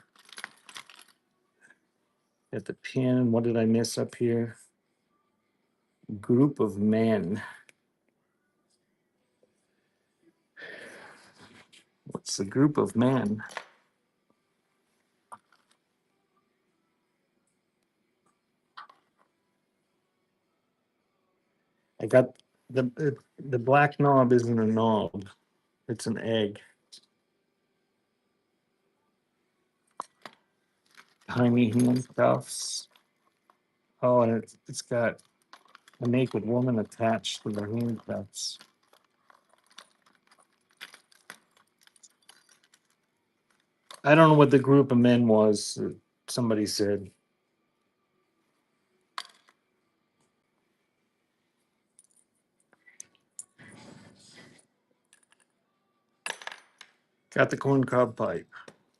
at the pin. What did I miss up here? Group of men. What's the group of men? I got the black knob isn't a knob. It's an egg. Tiny handcuffs. Oh, and it's got a naked woman attached to the handcuffs. I don't know what the group of men was. Somebody said. Got the corncob pipe.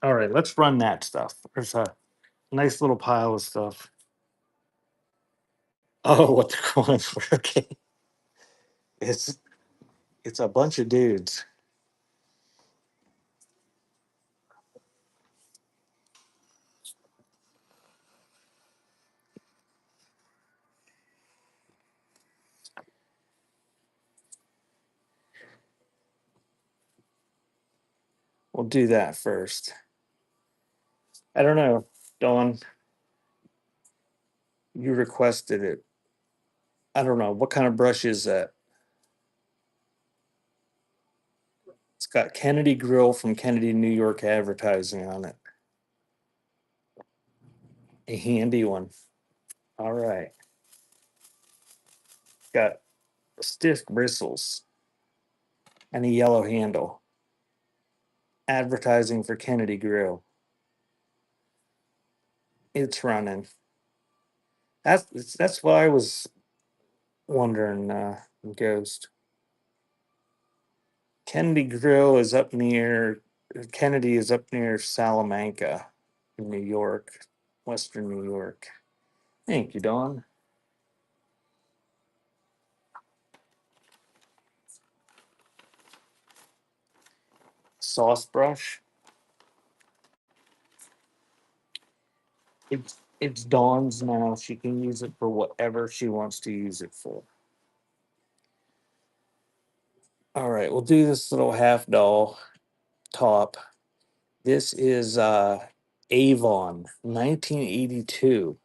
All right, let's run that stuff. There's a nice little pile of stuff. Oh, what the coins for? Okay, it's it's a bunch of dudes. We'll do that first. I don't know, Dawn. You requested it. I don't know what kind of brush is that. It's got Kennedy Grill from Kennedy, New York advertising on it. A handy one. All right. Got stiff bristles and a yellow handle. Advertising for Kennedy Grill. It's running. That's what I was wondering, Ghost. Kennedy Grill is up near Kennedy is up near Salamanca in New York, Western New York. Thank you, Dawn. Sauce brush. It's Dawn's now. She can use it for whatever she wants to use it for. All right, we'll do this little half doll top. This is Avon 1982.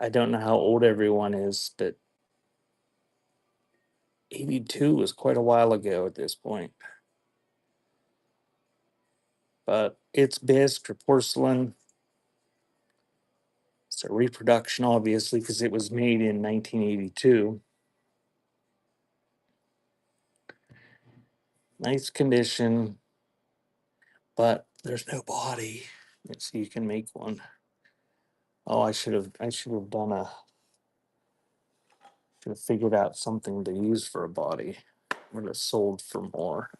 I don't know how old everyone is, but 82 was quite a while ago at this point. But it's bisque or porcelain. It's a reproduction, obviously, because it was made in 1982. Nice condition, but there's no body. So you can make one. Oh, I should have done a should have figured out something to use for a body. Would have sold for more.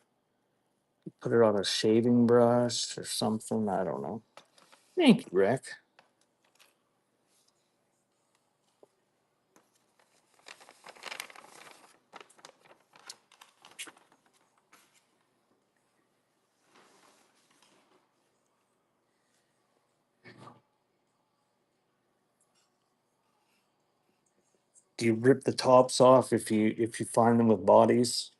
Put it on a shaving brush or something. I don't know. Thank you, Rick. Do you rip the tops off if you find them with bodies?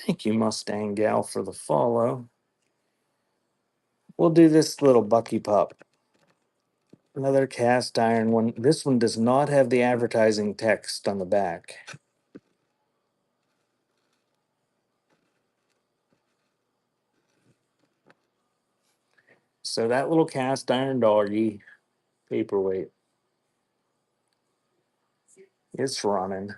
Thank you, Mustang Gal, for the follow. We'll do this little Bucky pup. Another cast iron one. This one does not have the advertising text on the back. So that little cast iron doggy paperweight, it's running.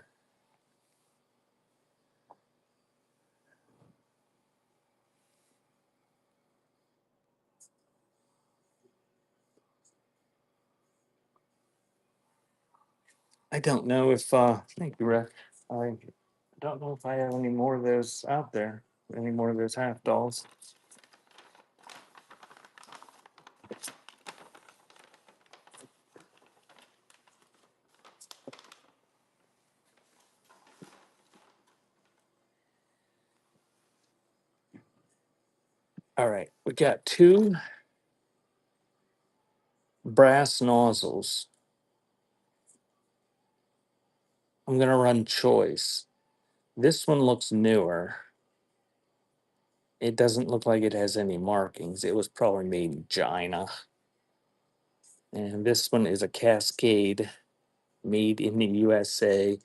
I don't know if thank you, Rick. I don't know if I have any more of those out there. Any more of those half dolls. All right, we got two brass nozzles. I'm gonna run choice. This one looks newer. It doesn't look like it has any markings. It was probably made in China. And this one is a Cascade made in the USA.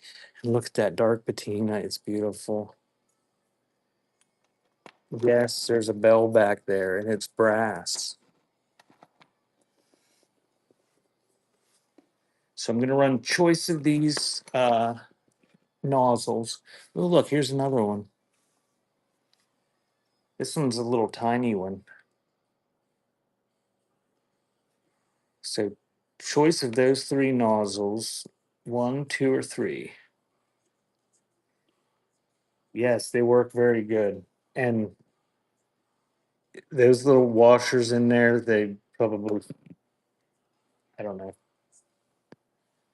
And look at that dark patina. It's beautiful. Yes, there's a bell back there and it's brass. So I'm going to run choice of these nozzles. Oh, look, here's another one. This one's a little tiny one. So choice of those three nozzles, one, two, or three. Yes, they work very good. And those little washers in there, they probably, I don't know,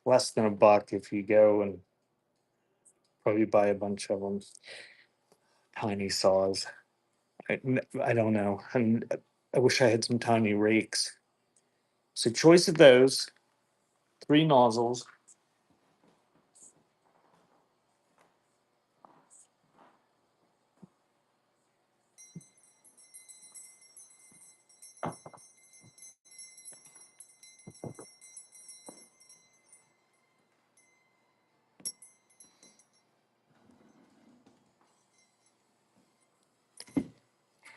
less than $1 if you go and probably buy a bunch of them. Tiny saws. I don't know. And I wish I had some tiny rakes. So choice of those three nozzles.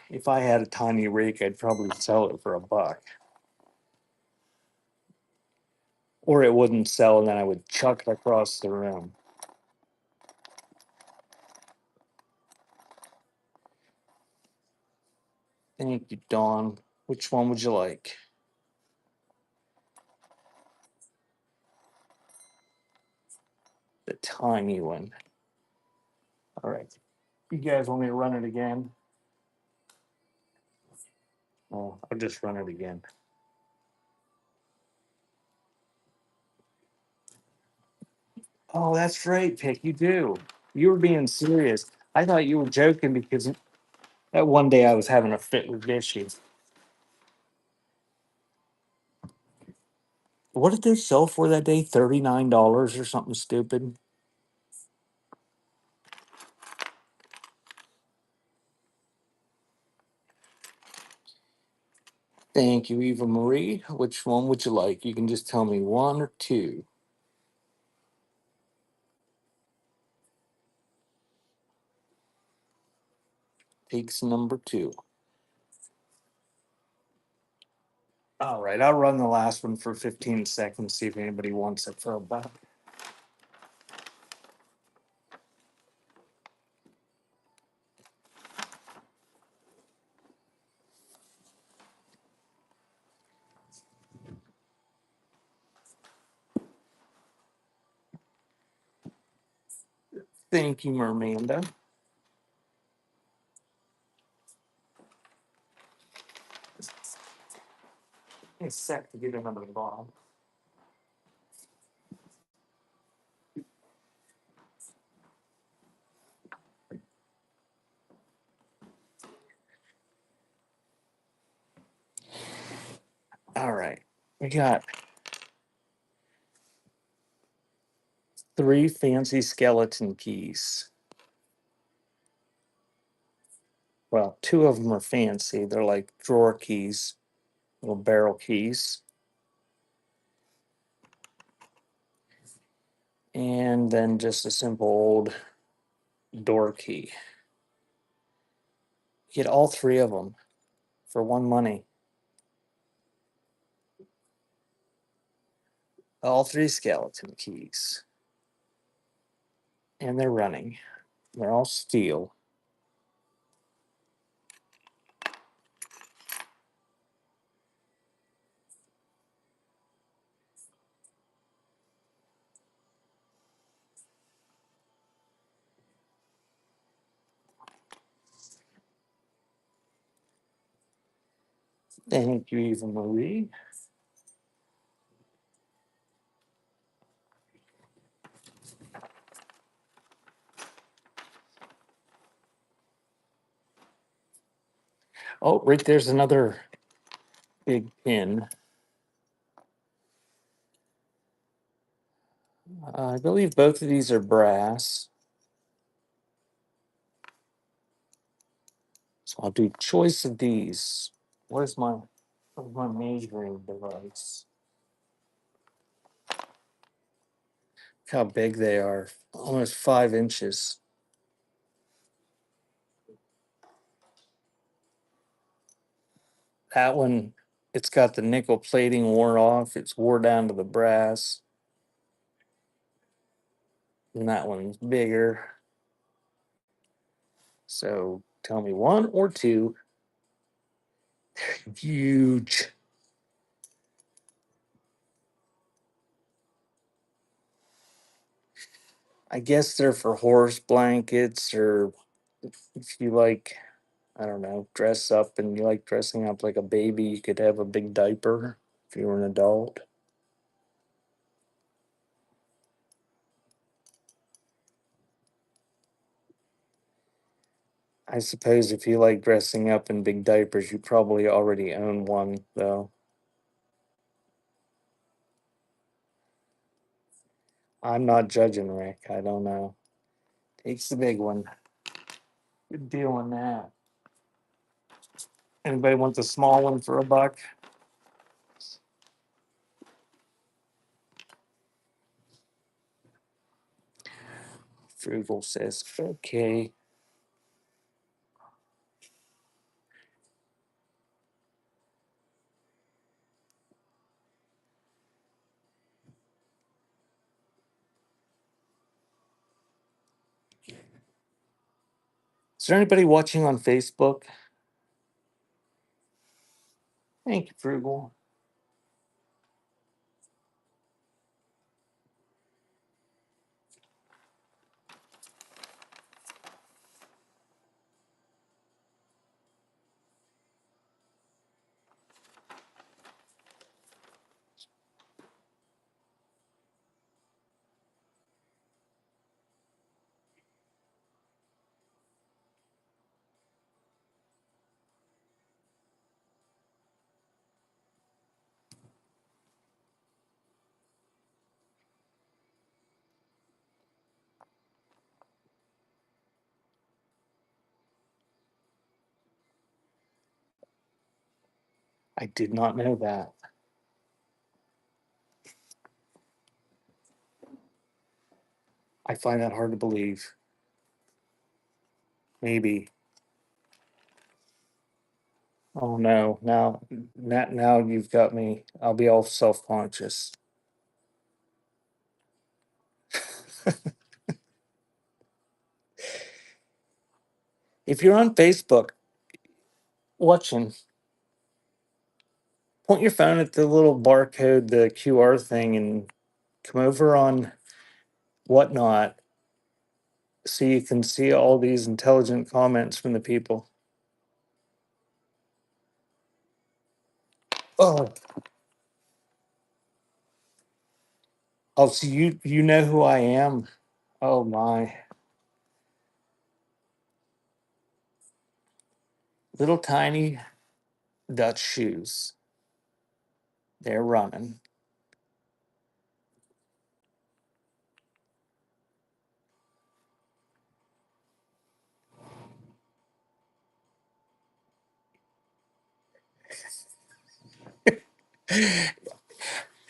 If I had a tiny rake, I'd probably sell it for $1. Or it wouldn't sell, and then I would chuck it across the room. Thank you, Dawn. Which one would you like? The tiny one. All right. You guys want me to run it again? Oh, I'll just run it again. Oh, that's right, Pick. You do. You were being serious. I thought you were joking because that one day I was having a fit with dishes. What did they sell for that day? $39 or something stupid. Thank you, Eva Marie. Which one would you like? You can just tell me one or two. Takes number two. All right, I'll run the last one for 15 seconds, see if anybody wants it for $1. Thank you, Mermanda. It's set to get another bottle. All right, we got three fancy skeleton keys. Well, two of them are fancy. They're like drawer keys, little barrel keys. And then just a simple old door key. Get all three of them for one money. All three skeleton keys. And they're running. They're all steel. Thank you, Eva Marie. Oh, right there's another big pin. I believe both of these are brass. So I'll do choice of these. Where's my measuring device? Look how big they are. Almost 5 inches. That one, it's got the nickel plating worn off. It's wore down to the brass. And that one's bigger. So tell me one or two. Huge. I guess they're for horse blankets, or if you like, I don't know, dress up and you like dressing up like a baby, you could have a big diaper if you were an adult. I suppose if you like dressing up in big diapers, you probably already own one, though. I'm not judging, Rick. I don't know. Takes the big one. Good deal on that. Anybody want the small one for $1? Frugal says, okay. Is there anybody watching on Facebook? Thank you, Frugal. I did not know that. I find that hard to believe. Maybe. Oh no, now you've got me. I'll be all self-conscious. If you're on Facebook watching, point your phone at the little barcode, the QR thing, and come over on Whatnot so you can see all these intelligent comments from the people. Oh, oh, so you know who I am? Oh my. Little tiny Dutch shoes. They're running.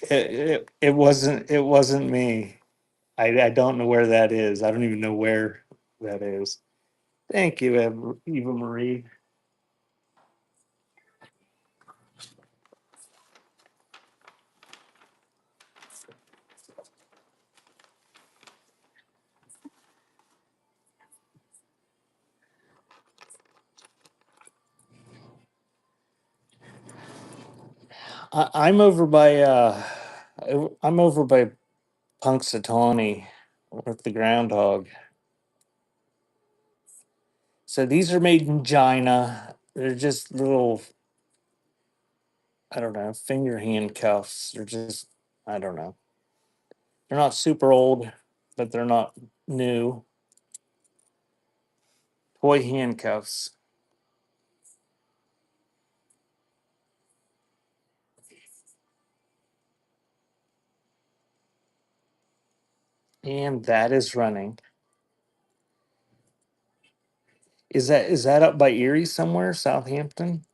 It wasn't me. I don't know where that is. I don't even know where that is. Thank you, Eva Marie. I'm over by I'm over by Punxsutawney with the groundhog. So these are made in China. They're just little I don't know, finger handcuffs. They're just, I don't know. They're not super old, but they're not new. Toy handcuffs. And that is running. Is that up by Erie somewhere, Southampton?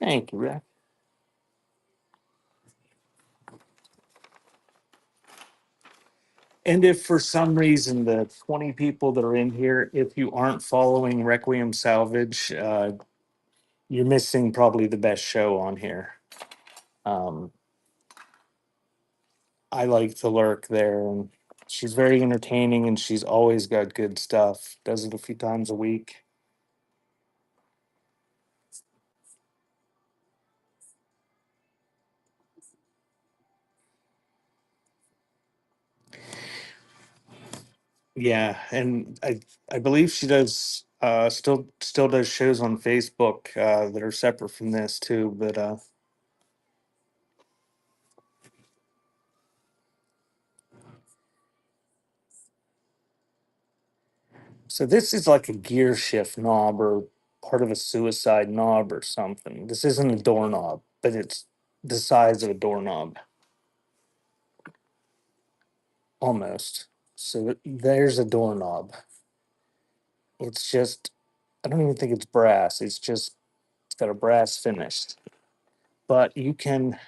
Thank you, Rick. And if for some reason the 20 people that are in here, if you aren't following Requiem Salvage, you're missing probably the best show on here. Um, I like to lurk there, and she's very entertaining, and she's always got good stuff. Does it a few times a week. Yeah, and I believe she does still does shows on Facebook that are separate from this too. But so this is like a gear shift knob or part of a suicide knob or something. This isn't a doorknob, but it's the size of a doorknob almost. So there's a doorknob. It's just I don't even think it's brass. It's got a brass finish. But you can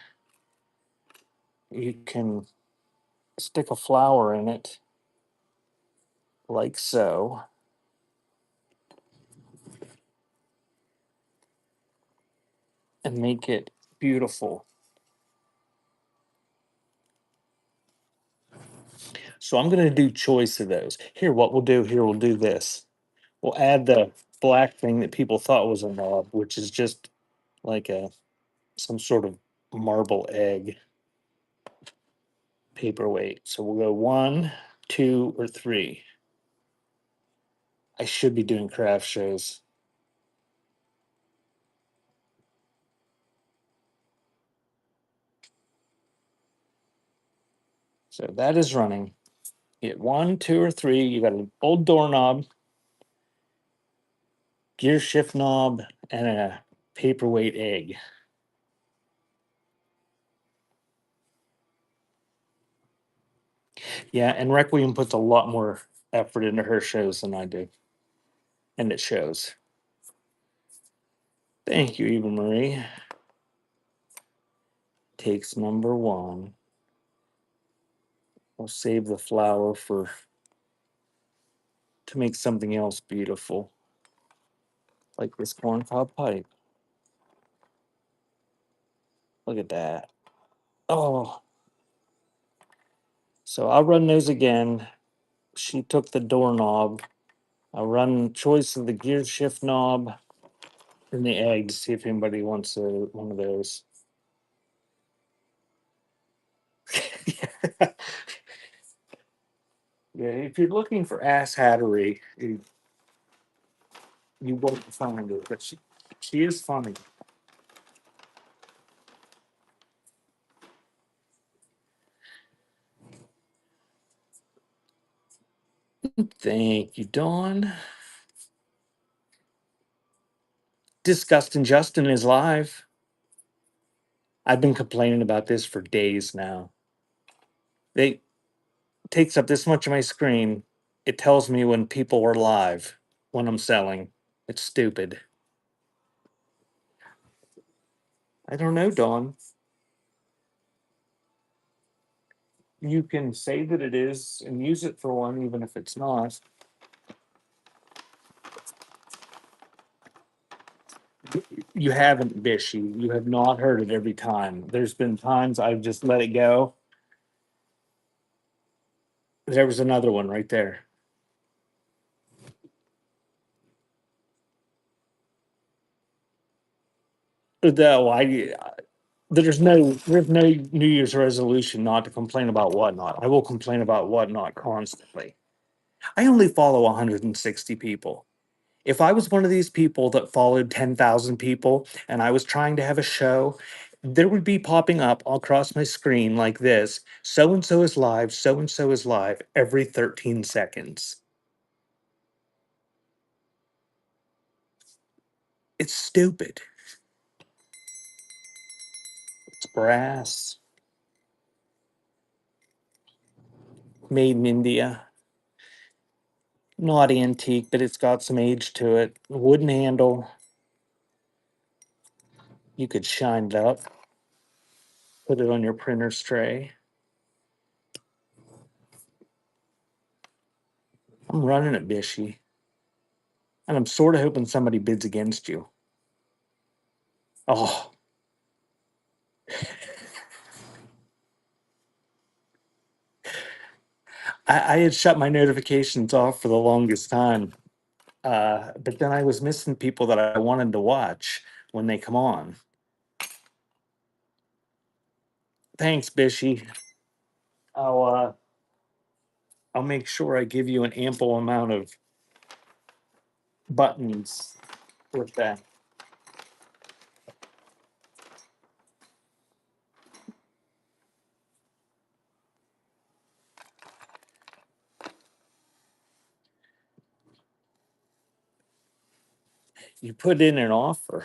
stick a flower in it like so and make it beautiful. So I'm going to do choice of those. Here we'll do this. We'll add the black thing that people thought was a knob, which is just like a some sort of marble egg paperweight. So we'll go one, two, or three. I should be doing craft shows. So that is running. Get one, two, or three. You got an old doorknob, gear shift knob, and a paperweight egg. Yeah, and Requiem puts a lot more effort into her shows than I do, and it shows. Thank you, Eva Marie. Takes number one. We'll save the flower for to make something else beautiful, like this corncob pipe. Look at that. Oh, so I'll run those again. She took the doorknob. I'll run choice of the gear shift knob and the egg to see if anybody wants one of those. Yeah, if you're looking for ass hattery, you won't find it, but she is funny. Thank you, Dawn. Disgusting Justin is live. I've been complaining about this for days now. It takes up this much of my screen. It tells me when people are live when I'm selling. It's stupid. I don't know, Dawn. You can say that it is and use it for one, even if it's not. You haven't, Bishy. You have not heard it every time. There's been times I've just let it go. There was another one right there. No, there's no New Year's resolution not to complain about whatnot. I will complain about whatnot constantly. I only follow 160 people. If I was one of these people that followed 10,000 people and I was trying to have a show, there would be popping up across my screen like this: so and so is live every 13 seconds. It's stupid. It's brass, made in India. Not antique, but it's got some age to it. Wooden handle. You could shine it up, put it on your printer's tray. I'm running it, Bishy. And I'm sort of hoping somebody bids against you. Oh, I had shut my notifications off for the longest time. But then I was missing people that I wanted to watch when they come on. Thanks, Bishy. I'll uh, I'll make sure I give you an ample amount of buttons with that. You put in an offer.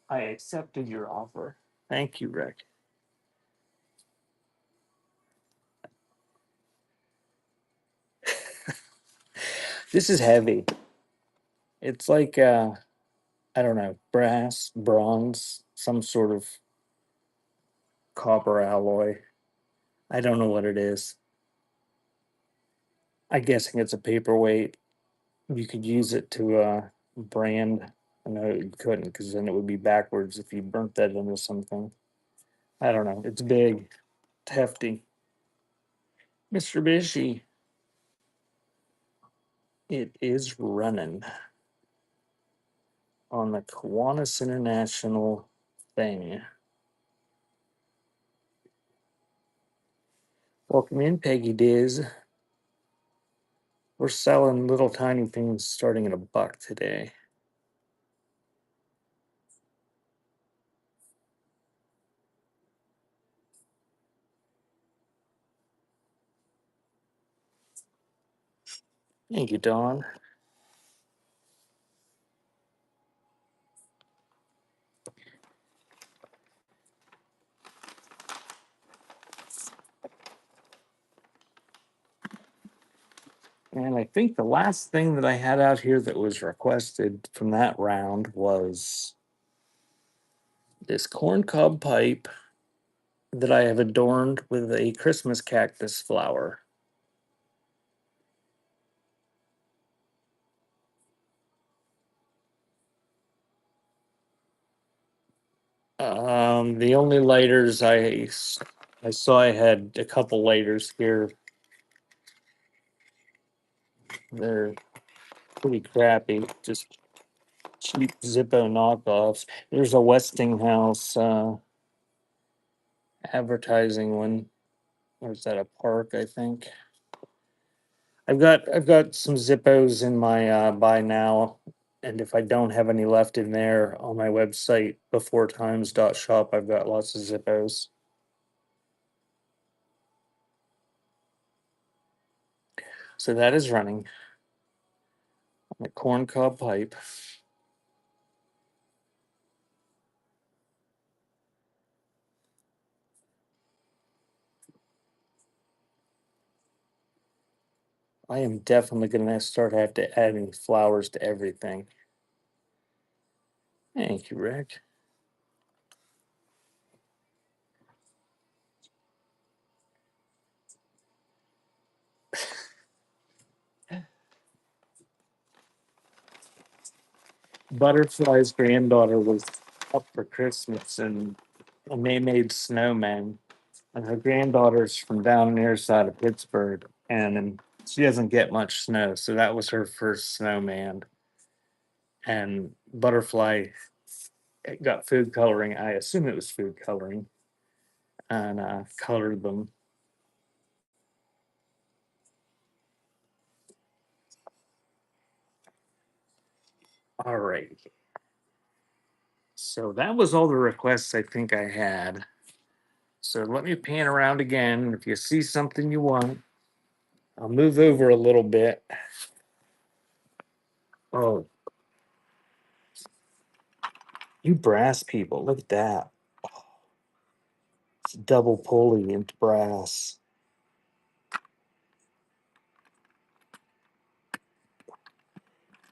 I accepted your offer. Thank you, Rick. This is heavy. It's like I don't know, brass, bronze, some sort of copper alloy. I don't know what it is. I'm guessing it's a paperweight. You could use it to brand. No, you couldn't, because then it would be backwards if you burnt that into something. I don't know. It's big, it's hefty. Mr. Bishy, it is running on the Kiwanis International thing. Welcome in, Peggy Diz. We're selling little tiny things starting at $1 today. Thank you, Don. And I think the last thing that I had out here that was requested from that round was this corncob pipe that I have adorned with a Christmas cactus flower. The only lighters I saw, I had a couple lighters here. They're pretty crappy, just cheap Zippo knockoffs. There's a Westinghouse advertising one. Or is that a park? I think. I've got some Zippos in my buy now, and if I don't have any left in there on my website beforetimes.shop, I've got lots of Zippos. So that is running on the corncob pipe. I am definitely gonna start have to adding flowers to everything. Thank you, Rick. Butterfly's granddaughter was up for Christmas, and they made snowmen. And her granddaughter's from down near side of Pittsburgh, and she doesn't get much snow, so that was her first snowman. And Butterfly got food coloring. I assume it was food coloring, and colored them. All right. So that was all the requests I think I had. So let me pan around again. If you see something you want, I'll move over a little bit. Oh, you brass people, look at that. It's double pulley into brass.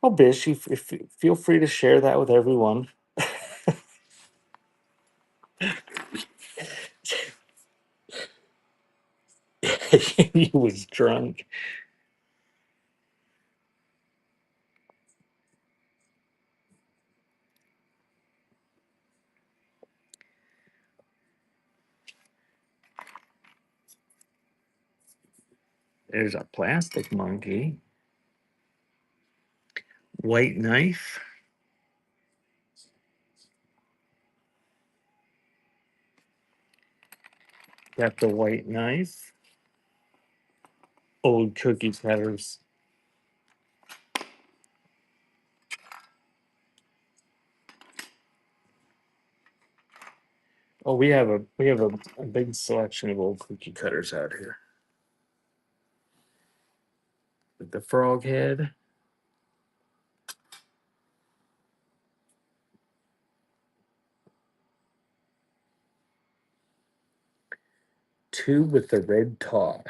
Oh, Bish, if feel free to share that with everyone. He was drunk. There's a plastic monkey. White knife. Got the white knife. Old cookie cutters. Oh, we have a big selection of old cookie cutters out here. With the frog head. Two with the red top.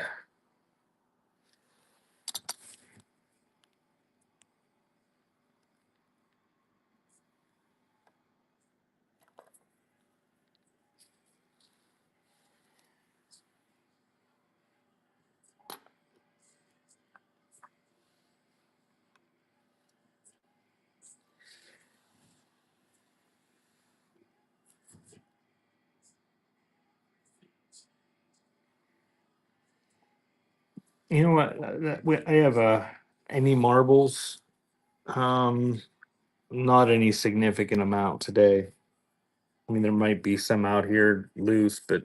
You know what? I have any marbles. Um, Not any significant amount today. I mean, there might be some out here loose, but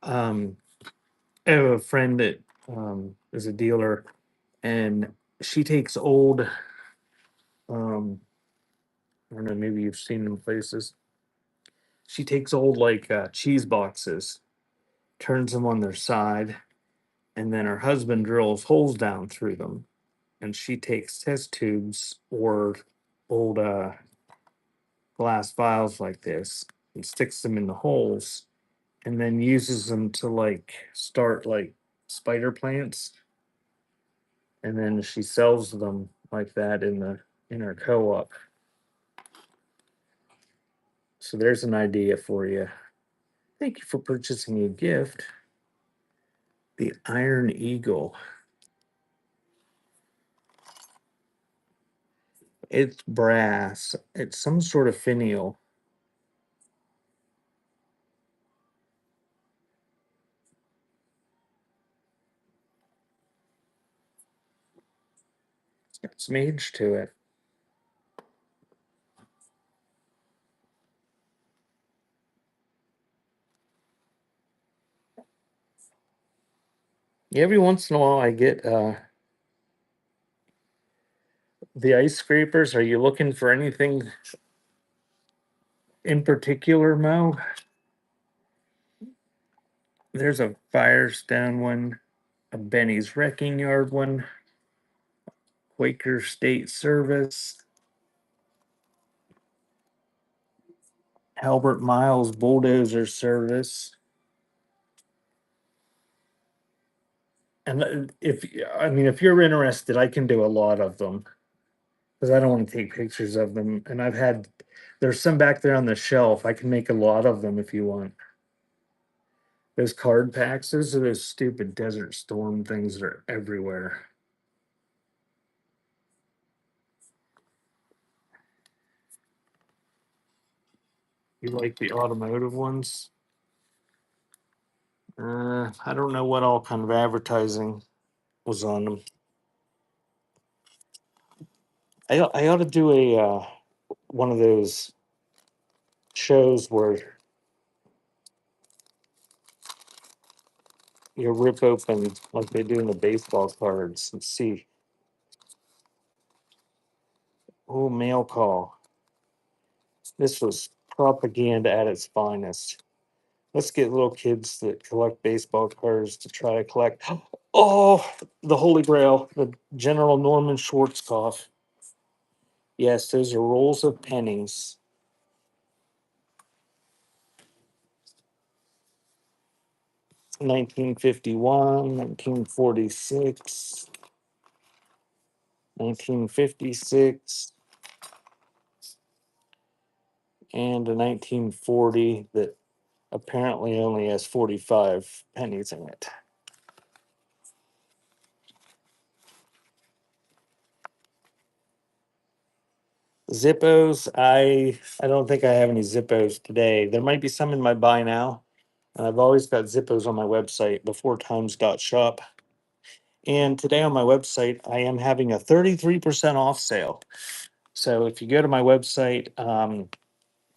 um, I have a friend that is a dealer, and she takes old. Um, I don't know. Maybe you've seen them places. She takes old like cheese boxes, turns them on their side, and then her husband drills holes down through them. And she takes test tubes or old glass vials like this and sticks them in the holes, and then uses them to like start like spider plants, and then she sells them like that in her co-op. So there's an idea for you. Thank you for purchasing a gift. The Iron Eagle. It's brass. It's some sort of finial. It's got some age to it. Every once in a while I get the ice scrapers. Are you looking for anything in particular, Mo? There's a Firestone one, a Benny's Wrecking Yard one, Quaker State Service, Albert Miles Bulldozer Service. And if I mean if you're interested, I can do a lot of them because I don't want to take pictures of them. And there's some back there on the shelf. I can make a lot of them if you want. Those card packs, those are those stupid Desert Storm things that are everywhere. You like the automotive ones? I don't know what all kind of advertising was on them. I ought to do a one of those shows where you rip open like they do in the baseball cards and see. Oh, mail call. This was propaganda at its finest. Let's get little kids that collect baseball cards to try to collect. Oh, the Holy Grail, the General Norman Schwarzkopf. Yes, those are rolls of pennies. 1951, 1946, 1956, and a 1940 that apparently only has 45 pennies in it. Zippos, I don't think I have any Zippos today. There might be some in my buy now. And I've always got Zippos on my website before times got shop. And today on my website, I am having a 33% off sale. So if you go to my website,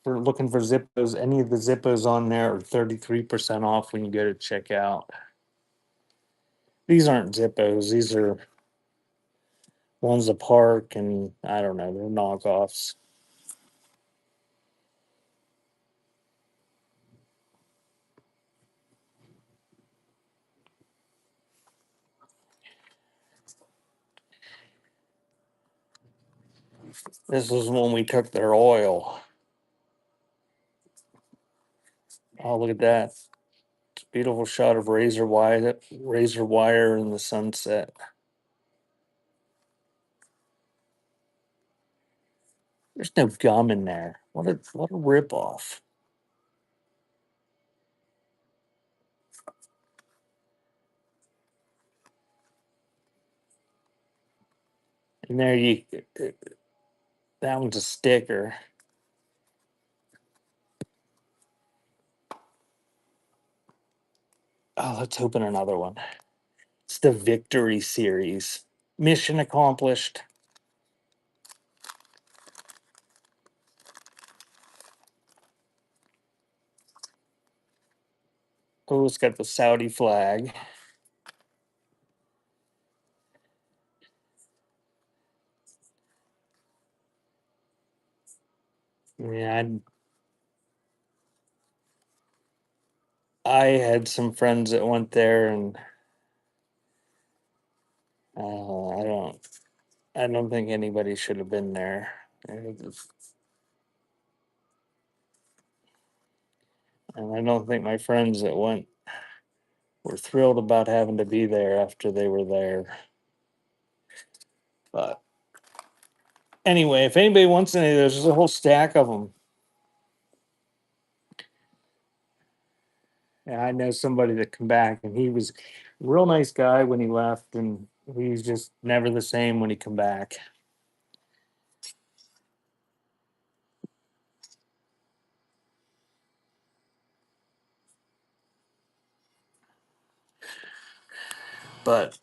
for looking for Zippos, any of the Zippos on there are 33% off when you go to check out. These aren't Zippos, these are ones to park, and I don't know, they're knockoffs. This is when we took their oil. Oh, look at that. It's a beautiful shot of razor wire in the sunset. There's no gum in there. What a ripoff. And there you that one's a sticker. Oh, let's open another one. It's the Victory Series. Mission accomplished. Oh, it's got the Saudi flag. Yeah, I had some friends that went there, and I don't think anybody should have been there. And I don't think my friends that went were thrilled about having to be there after they were there. But anyway, if anybody wants any, there's a whole stack of them. Yeah, I know somebody that come back, and he was a real nice guy when he left, and he's just never the same when he come back. But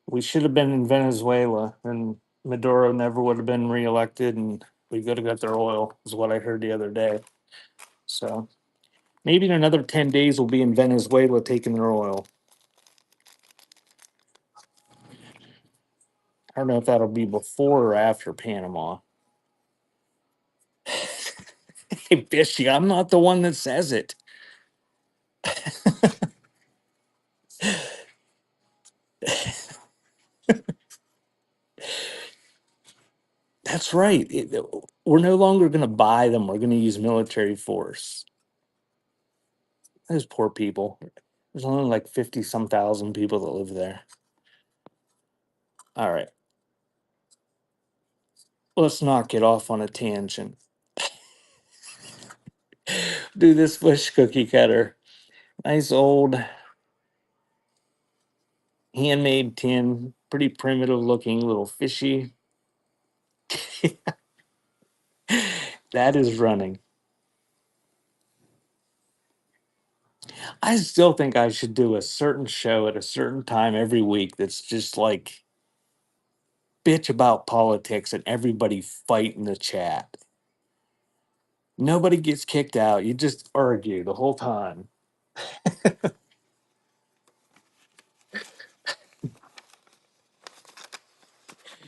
we should have been in Venezuela, and Maduro never would have been reelected, and we could have got their oil, is what I heard the other day. So maybe in another 10 days, we'll be in Venezuela taking their oil. I don't know if that'll be before or after Panama. Hey, Fishy, I'm not the one that says it. That's right. We're no longer going to buy them. We're going to use military force. Those poor people. There's only like 50 some thousand people that live there. All right. Let's not get off on a tangent. Do this bush cookie cutter. Nice old handmade tin. Pretty primitive looking little fishy. That is running. I still think I should do a certain show at a certain time every week that's just like bitch about politics and everybody fight in the chat. Nobody gets kicked out. You just argue the whole time.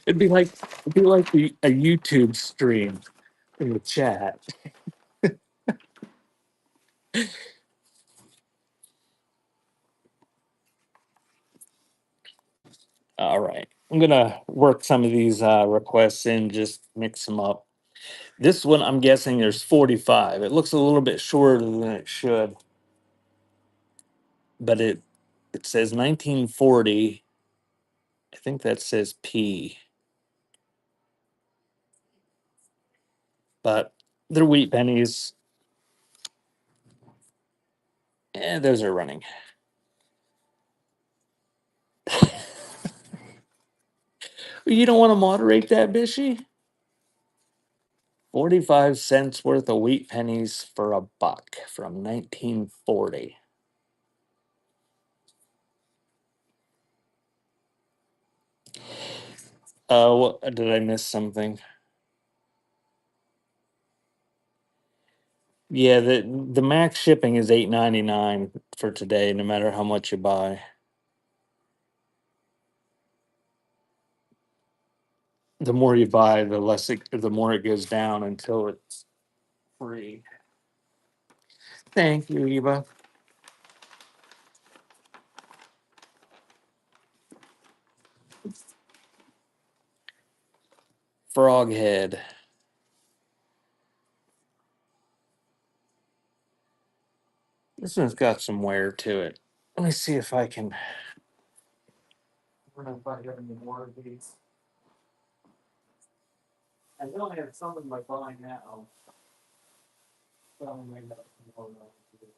It'd be like a YouTube stream in the chat. All right. I'm gonna work some of these requests in, just mix them up. This one, I'm guessing there's 45. It looks a little bit shorter than it should, but it says 1940. I think that says P, but they're wheat pennies. And those are running. You don't want to moderate that, Bishy? 45 cents worth of wheat pennies for a buck from 1940. Did I miss something? Yeah, the max shipping is $8.99 for today, no matter how much you buy. The more you buy, the more it goes down until it's free. Thank you, Eva. Froghead. This one's got some wear to it. Let me see if I can. I don't know if I have any more of these. I know I have some in my body now. Some might have some more of these.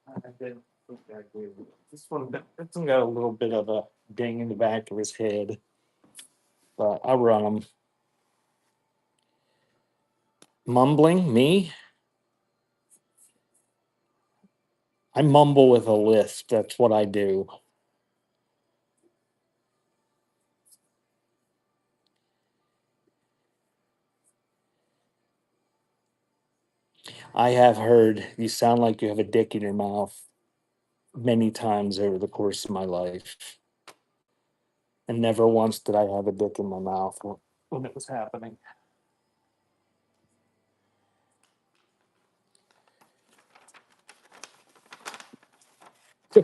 I didn't think I did. This one got a little bit of a ding in the back of his head, but I run them. Mumbling, me? I mumble with a lisp. That's what I do. I have heard you sound like you have a dick in your mouth many times over the course of my life. And never once did I have a dick in my mouth when it was happening.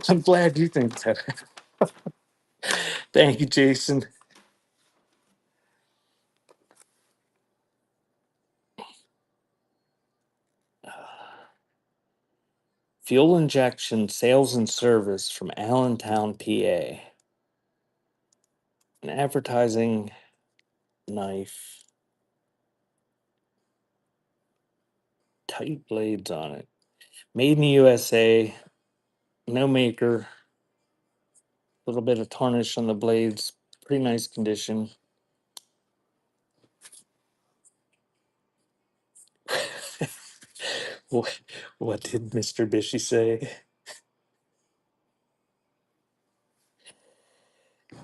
I'm glad you think that. Thank you, Jason. Fuel injection sales and service from Allentown, PA. An advertising knife, tight blades on it. Made in the USA, no maker, a little bit of tarnish on the blades, pretty nice condition. what, what did Mr. Bishy say?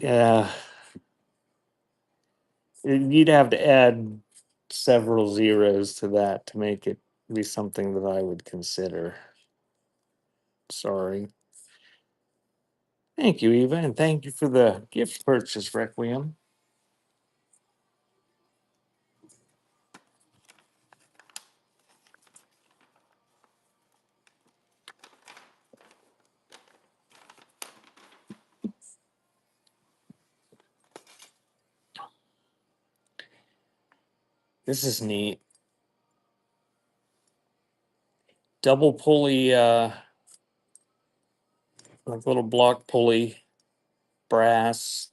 Yeah, you'd have to add several zeros to that to make it be something that I would consider. Sorry. Thank you, Eva, and thank you for the gift purchase, Requiem. This is neat. Double pulley, like little block pulley, brass.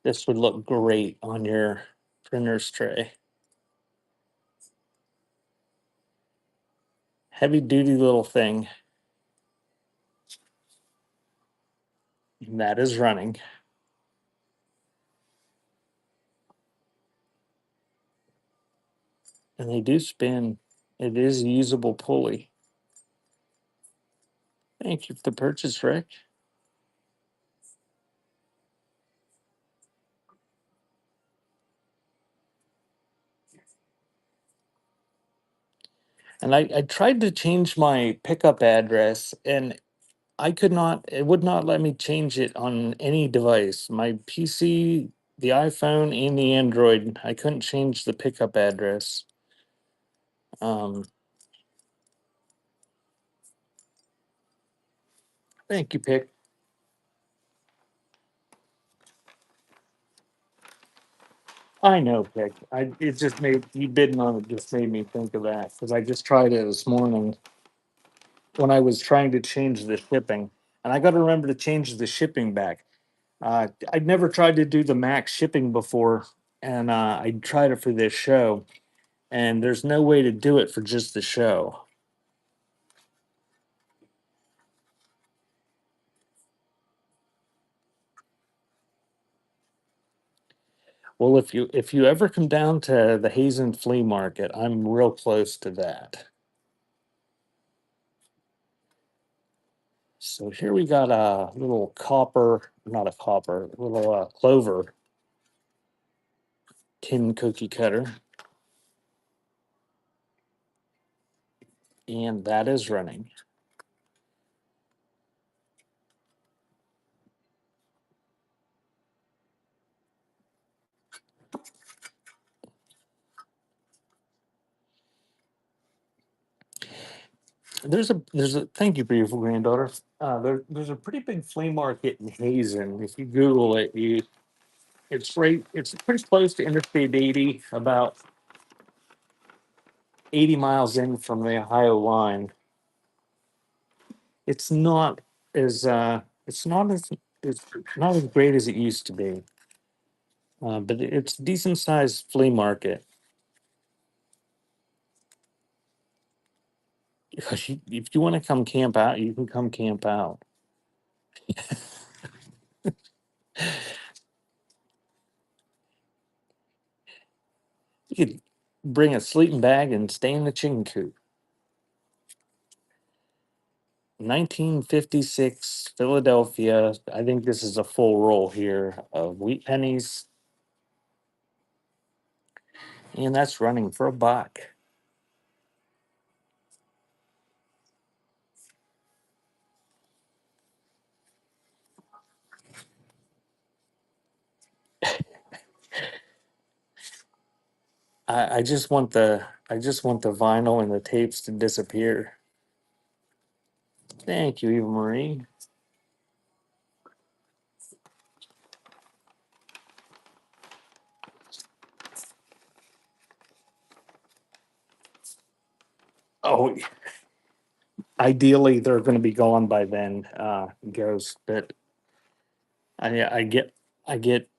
This would look great on your printer's tray. Heavy duty little thing. And that is running. And they do spin. It is a usable pulley. Thank you for the purchase, Rick. And I tried to change my pickup address and I could not, it would not let me change it on any device. My PC, the iPhone, and the Android. I couldn't change the pickup address. Um, Thank you, Pick. I know, Pick. It just made you bidding on it just made me think of that because I just tried it this morning when I was trying to change the shipping, and I got to remember to change the shipping back. I'd never tried to do the max shipping before, and I tried it for this show, and there's no way to do it for just the show. Well, if you ever come down to the Hazen Flea Market, I'm real close to that. So here we got a little copper, not a copper, little clover tin cookie cutter, and that is running. There's a thank you, beautiful granddaughter. There's a pretty big flea market in Hazen. If you Google it, it's pretty close to Interstate 80, about 80 miles in from the Ohio line. It's not it's not as great as it used to be, but it's a decent sized flea market. If you want to come camp out, you can come camp out. You could bring a sleeping bag and stay in the chicken coop. 1956 Philadelphia. I think this is a full roll here of wheat pennies, and that's running for $1. I just want the vinyl and the tapes to disappear. Thank you, Eva Marie. Oh, ideally they're going to be gone by then, Ghost. But I get I get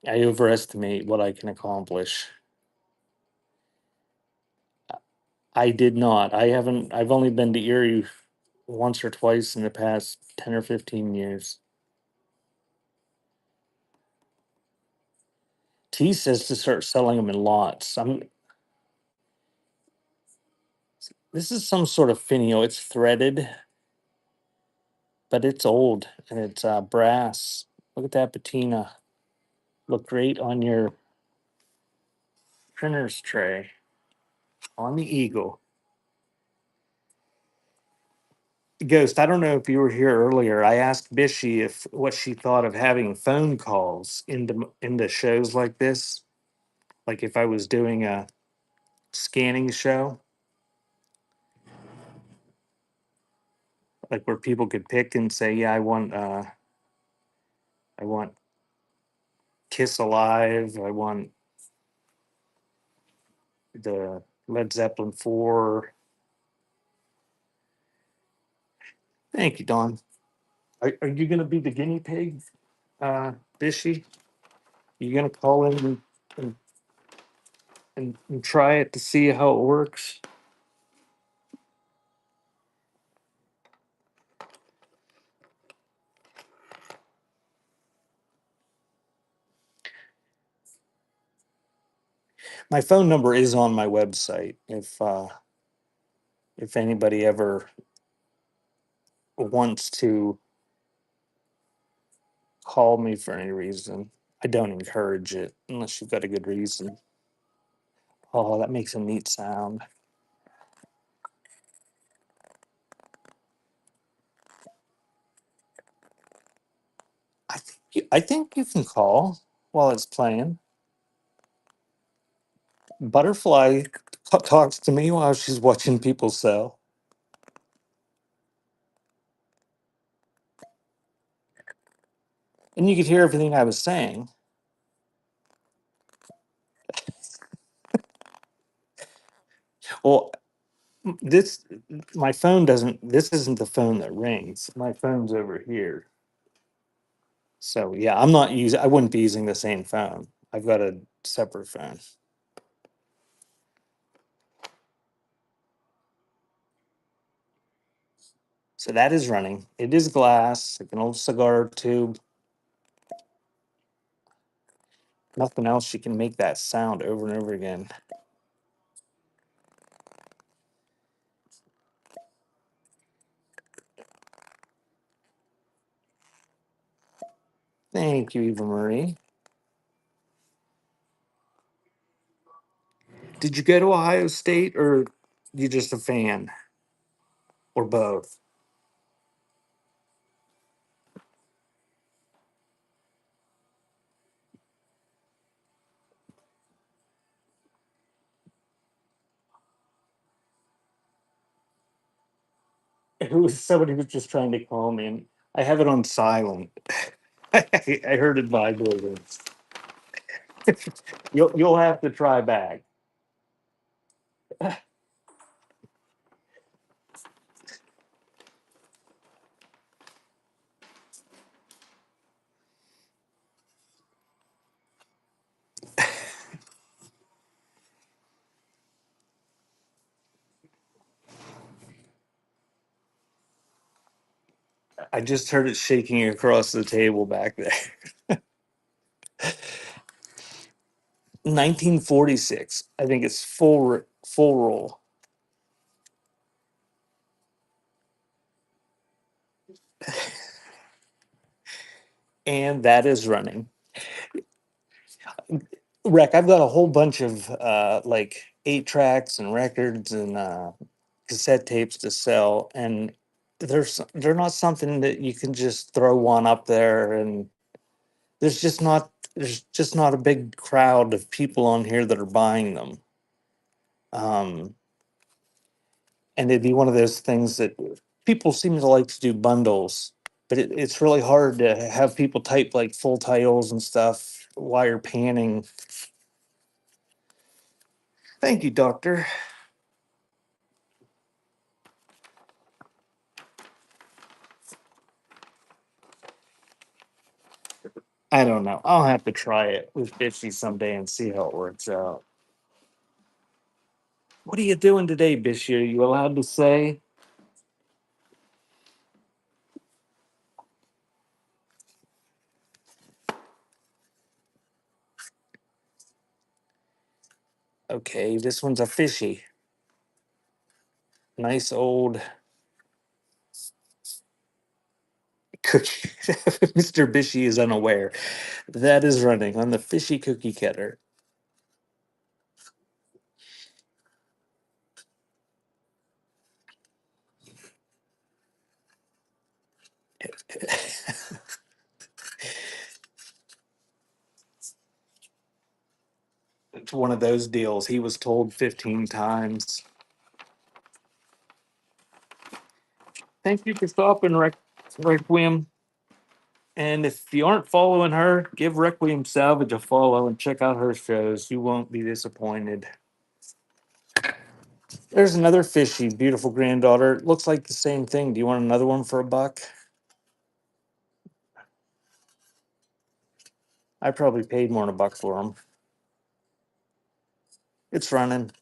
I overestimate what I can accomplish. I did not. I haven't. I've only been to Erie once or twice in the past 10 or 15 years. T says to start selling them in lots. This is some sort of finio. It's threaded, but it's old and it's brass. Look at that patina. Look great on your printer's tray on the Eagle. Ghost, I don't know if you were here earlier. I asked Bishy if what she thought of having phone calls into shows like this. Like if I was doing a scanning show, like where people could pick and say, "Yeah, I want Kiss Alive. I want the Led Zeppelin 4." Thank you, Don. Are you going to be the guinea pig, Bishy? You going to call in and, and try it to see how it works? My phone number is on my website if anybody ever wants to call me for any reason. I don't encourage it unless you've got a good reason. Oh, that makes a neat sound. I think you can call while it's playing. Butterfly talks to me while she's watching people sell. And you could hear everything I was saying. Well, this my phone doesn't this isn't the phone that rings. My phone's over here. So yeah, I wouldn't be using the same phone. I've got a separate phone. So that is running. It is glass, like an old cigar tube. Nothing else. You can make that sound over and over again. Thank you, Eva Marie. Did you go to Ohio State or you just a fan? Or both? It was somebody was just trying to call me and I have it on silent. I heard it vibrating. You'll have to try back. I just heard it shaking across the table back there. 1946. I think it's full roll. And that is running. Rec, I've got a whole bunch of like 8 tracks and records and cassette tapes to sell, and they're not something that you can just throw one up there and there's just not a big crowd of people on here that are buying them. Um, and it'd be one of those things that people seem to like to do bundles, but it's really hard to have people type like full titles and stuff while you're panning. Thank you, Doctor. I don't know. I'll have to try it with Bitchy someday and see how it works out. What are you doing today, Bitchy? Are you allowed to say? Okay, this one's a fishy. Nice old cookie. Mr. Bishy is unaware. That is running on the fishy cookie cutter. It's one of those deals. He was told 15 times. Thank you for stopping, Requiem. And if you aren't following her, give Requiem Salvage a follow and check out her shows. You won't be disappointed. There's another fishy, beautiful granddaughter. It looks like the same thing. Do you want another one for $1? I probably paid more than $1 for them. It's running.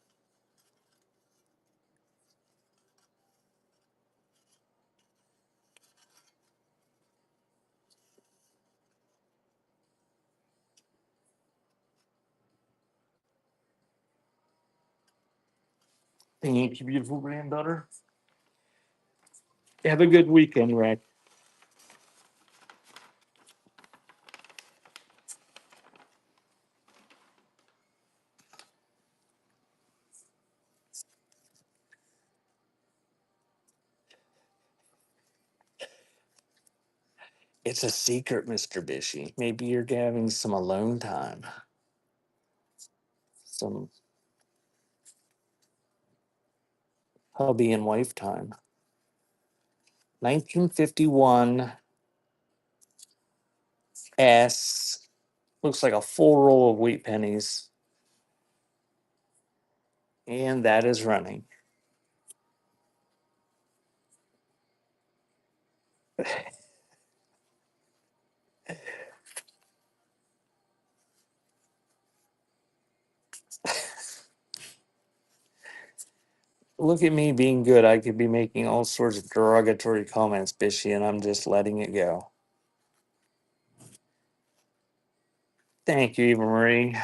Thank you, beautiful granddaughter. Have a good weekend, Rex. It's a secret, Mr. Bishy. Maybe you're having some alone time, some hubby and wife time. 1951 S. Looks like a full roll of wheat pennies. And that is running. Look at me being good. I could be making all sorts of derogatory comments, Bishy, and I'm just letting it go. Thank you, Eva Marie.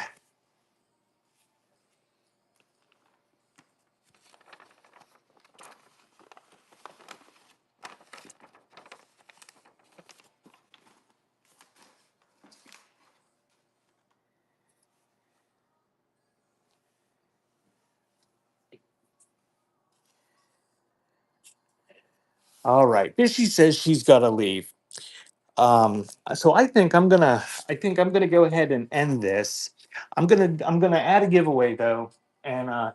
All right. Bishy says she's got to leave. So I think I'm gonna go ahead and end this. I'm gonna add a giveaway though, and uh,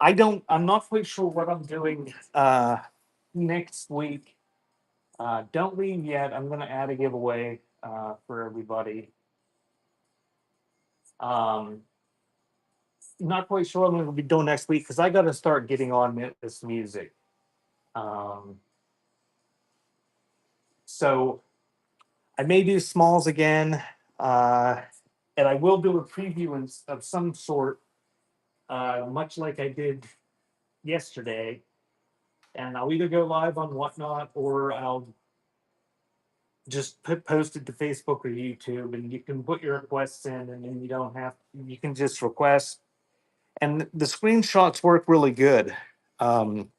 I'm not quite sure what I'm doing next week. Don't leave yet. I'm gonna add a giveaway for everybody. Um, Not quite sure what I'm gonna be doing next week because I got to start getting on this music. Um, so I may do smalls again, uh, and I will do a preview of some sort, much like I did yesterday. And I'll either go live on Whatnot or I'll just post it to Facebook or YouTube, and you can put your requests in, and then you don't have you can just request. And the screenshots work really good. Um,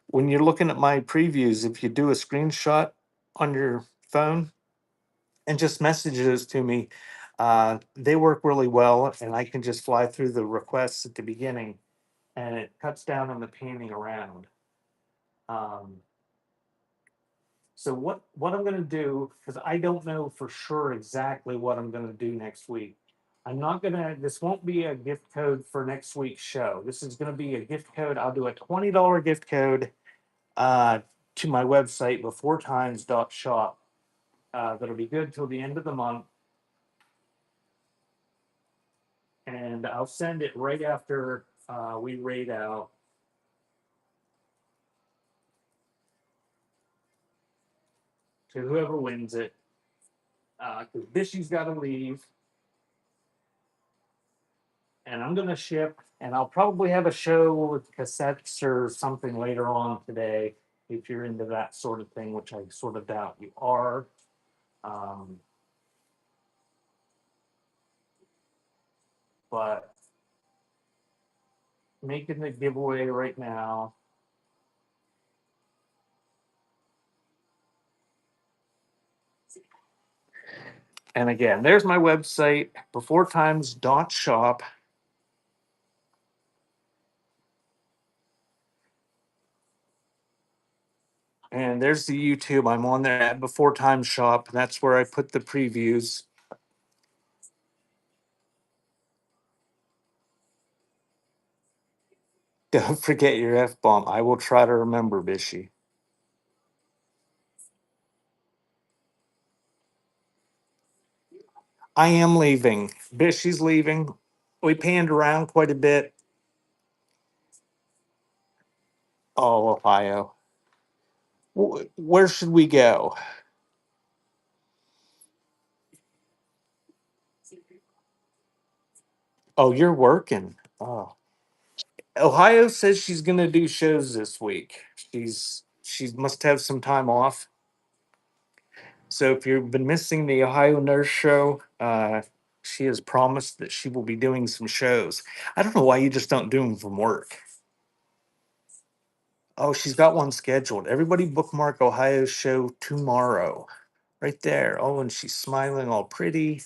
when you're looking at my previews, if you do a screenshot on your phone and just message those to me, they work really well, and I can just fly through the requests at the beginning, and it cuts down on the panning around. Um, so what I'm going to do, because I don't know for sure exactly what I'm going to do next week. I'm not gonna. This won't be a gift code for next week's show. This is going to be a gift code. I'll do a $20 gift code uh, to my website beforetimes.shop. That'll be good till the end of the month, and I'll send it right after we raid out to whoever wins it. Because Bishy's got to leave, and I'm gonna ship, and I'll probably have a show with cassettes or something later on today if you're into that sort of thing, which I sort of doubt you are. Um, but making the giveaway right now. And again, there's my website, beforetimes.shop. And there's the YouTube. I'm on there at Before Time Shop. That's where I put the previews. Don't forget your F bomb. I will try to remember, Bishy. I am leaving. Bishy's leaving. We panned around quite a bit. Oh, Ohio. Where should we go? Oh, you're working. Oh. Ohio says she's gonna do shows this week. She must have some time off. So if you've been missing the Ohio Nurse Show, she has promised that she will be doing some shows. I don't know why you just don't do them from work. Oh, she's got one scheduled. Everybody bookmark Ohio show tomorrow. Right there. Oh, and she's smiling all pretty.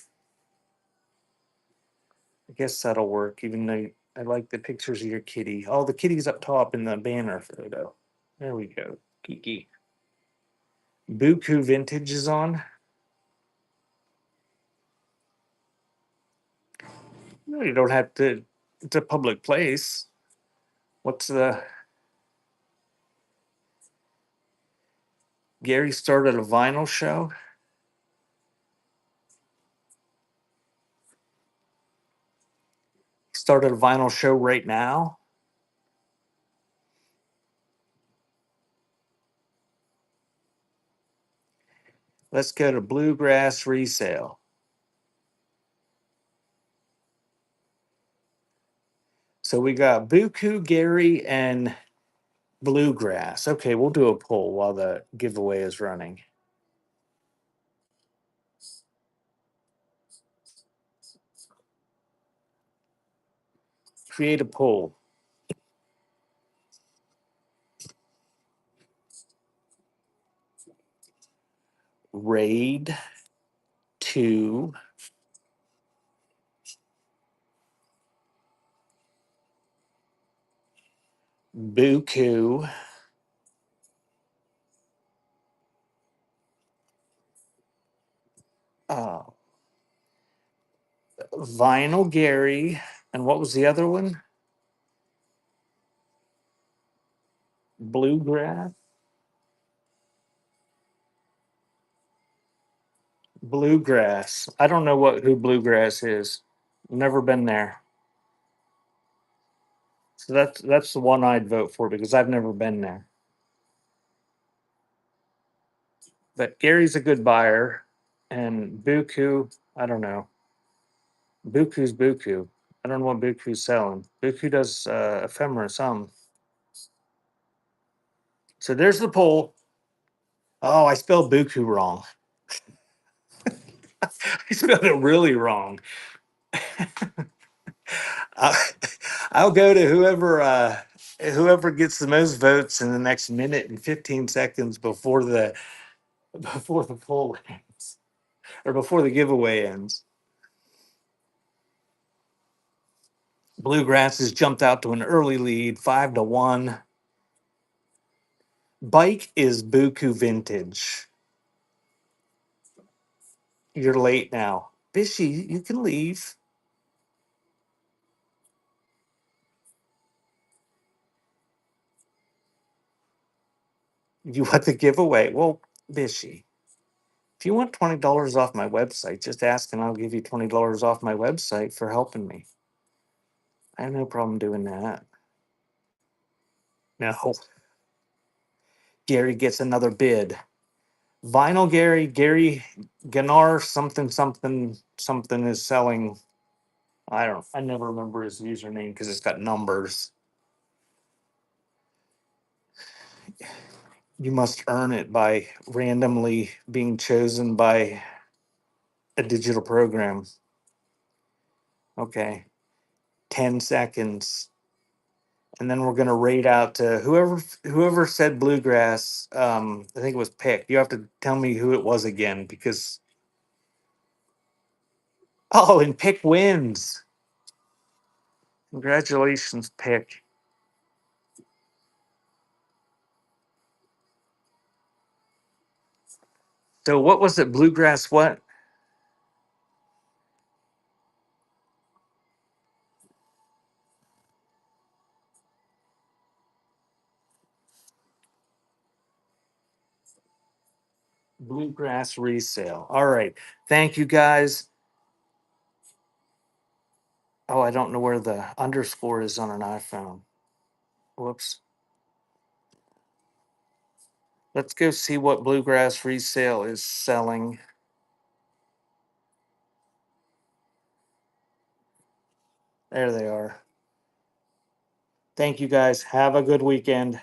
I guess that'll work, even though I like the pictures of your kitty. Oh, the kitty's up top in the banner photo. There we go. Kiki. Buku Vintage is on. No, you don't have to. It's a public place. What's the. Gary started a vinyl show. Started a vinyl show right now. Let's go to Bluegrass Resale. So we got Buku, Gary, and Bluegrass. Okay, we'll do a poll while the giveaway is running. Create a poll. Raid 2. Buku. Uh, Vinyl Gary. And what was the other one? Bluegrass. Bluegrass. I don't know who Bluegrass is. Never been there. So that's the one I'd vote for because I've never been there. But Gary's a good buyer, and Buku, I don't know. Buku's Buku. I don't know what Buku's selling. Buku does ephemera some. So there's the poll. Oh, I spelled Buku wrong. I spelled it really wrong. I, I'll go to whoever gets the most votes in the next minute and 15 seconds before the poll ends or before the giveaway ends. Bluegrass has jumped out to an early lead, 5-1. Bike is Buku Vintage. You're late now. Bishy, you can leave. You want the giveaway? Well, Bishy, if you want $20 off my website, just ask and I'll give you $20 off my website for helping me. I have no problem doing that. No. Gary gets another bid. Vinyl Gary Ganar something is selling. I never remember his username because it's got numbers. You must earn it by randomly being chosen by a digital program. Okay. 10 seconds. And then we're gonna rate out to whoever said bluegrass. I think it was Pick. You have to tell me who it was again because and Pick wins. Congratulations, Pick. So what was it? Bluegrass what? Bluegrass resale. All right. Thank you guys. Oh, I don't know where the underscore is on an iPhone. Whoops. Let's go see what Bluegrass resale is selling. There they are. Thank you guys. Have a good weekend.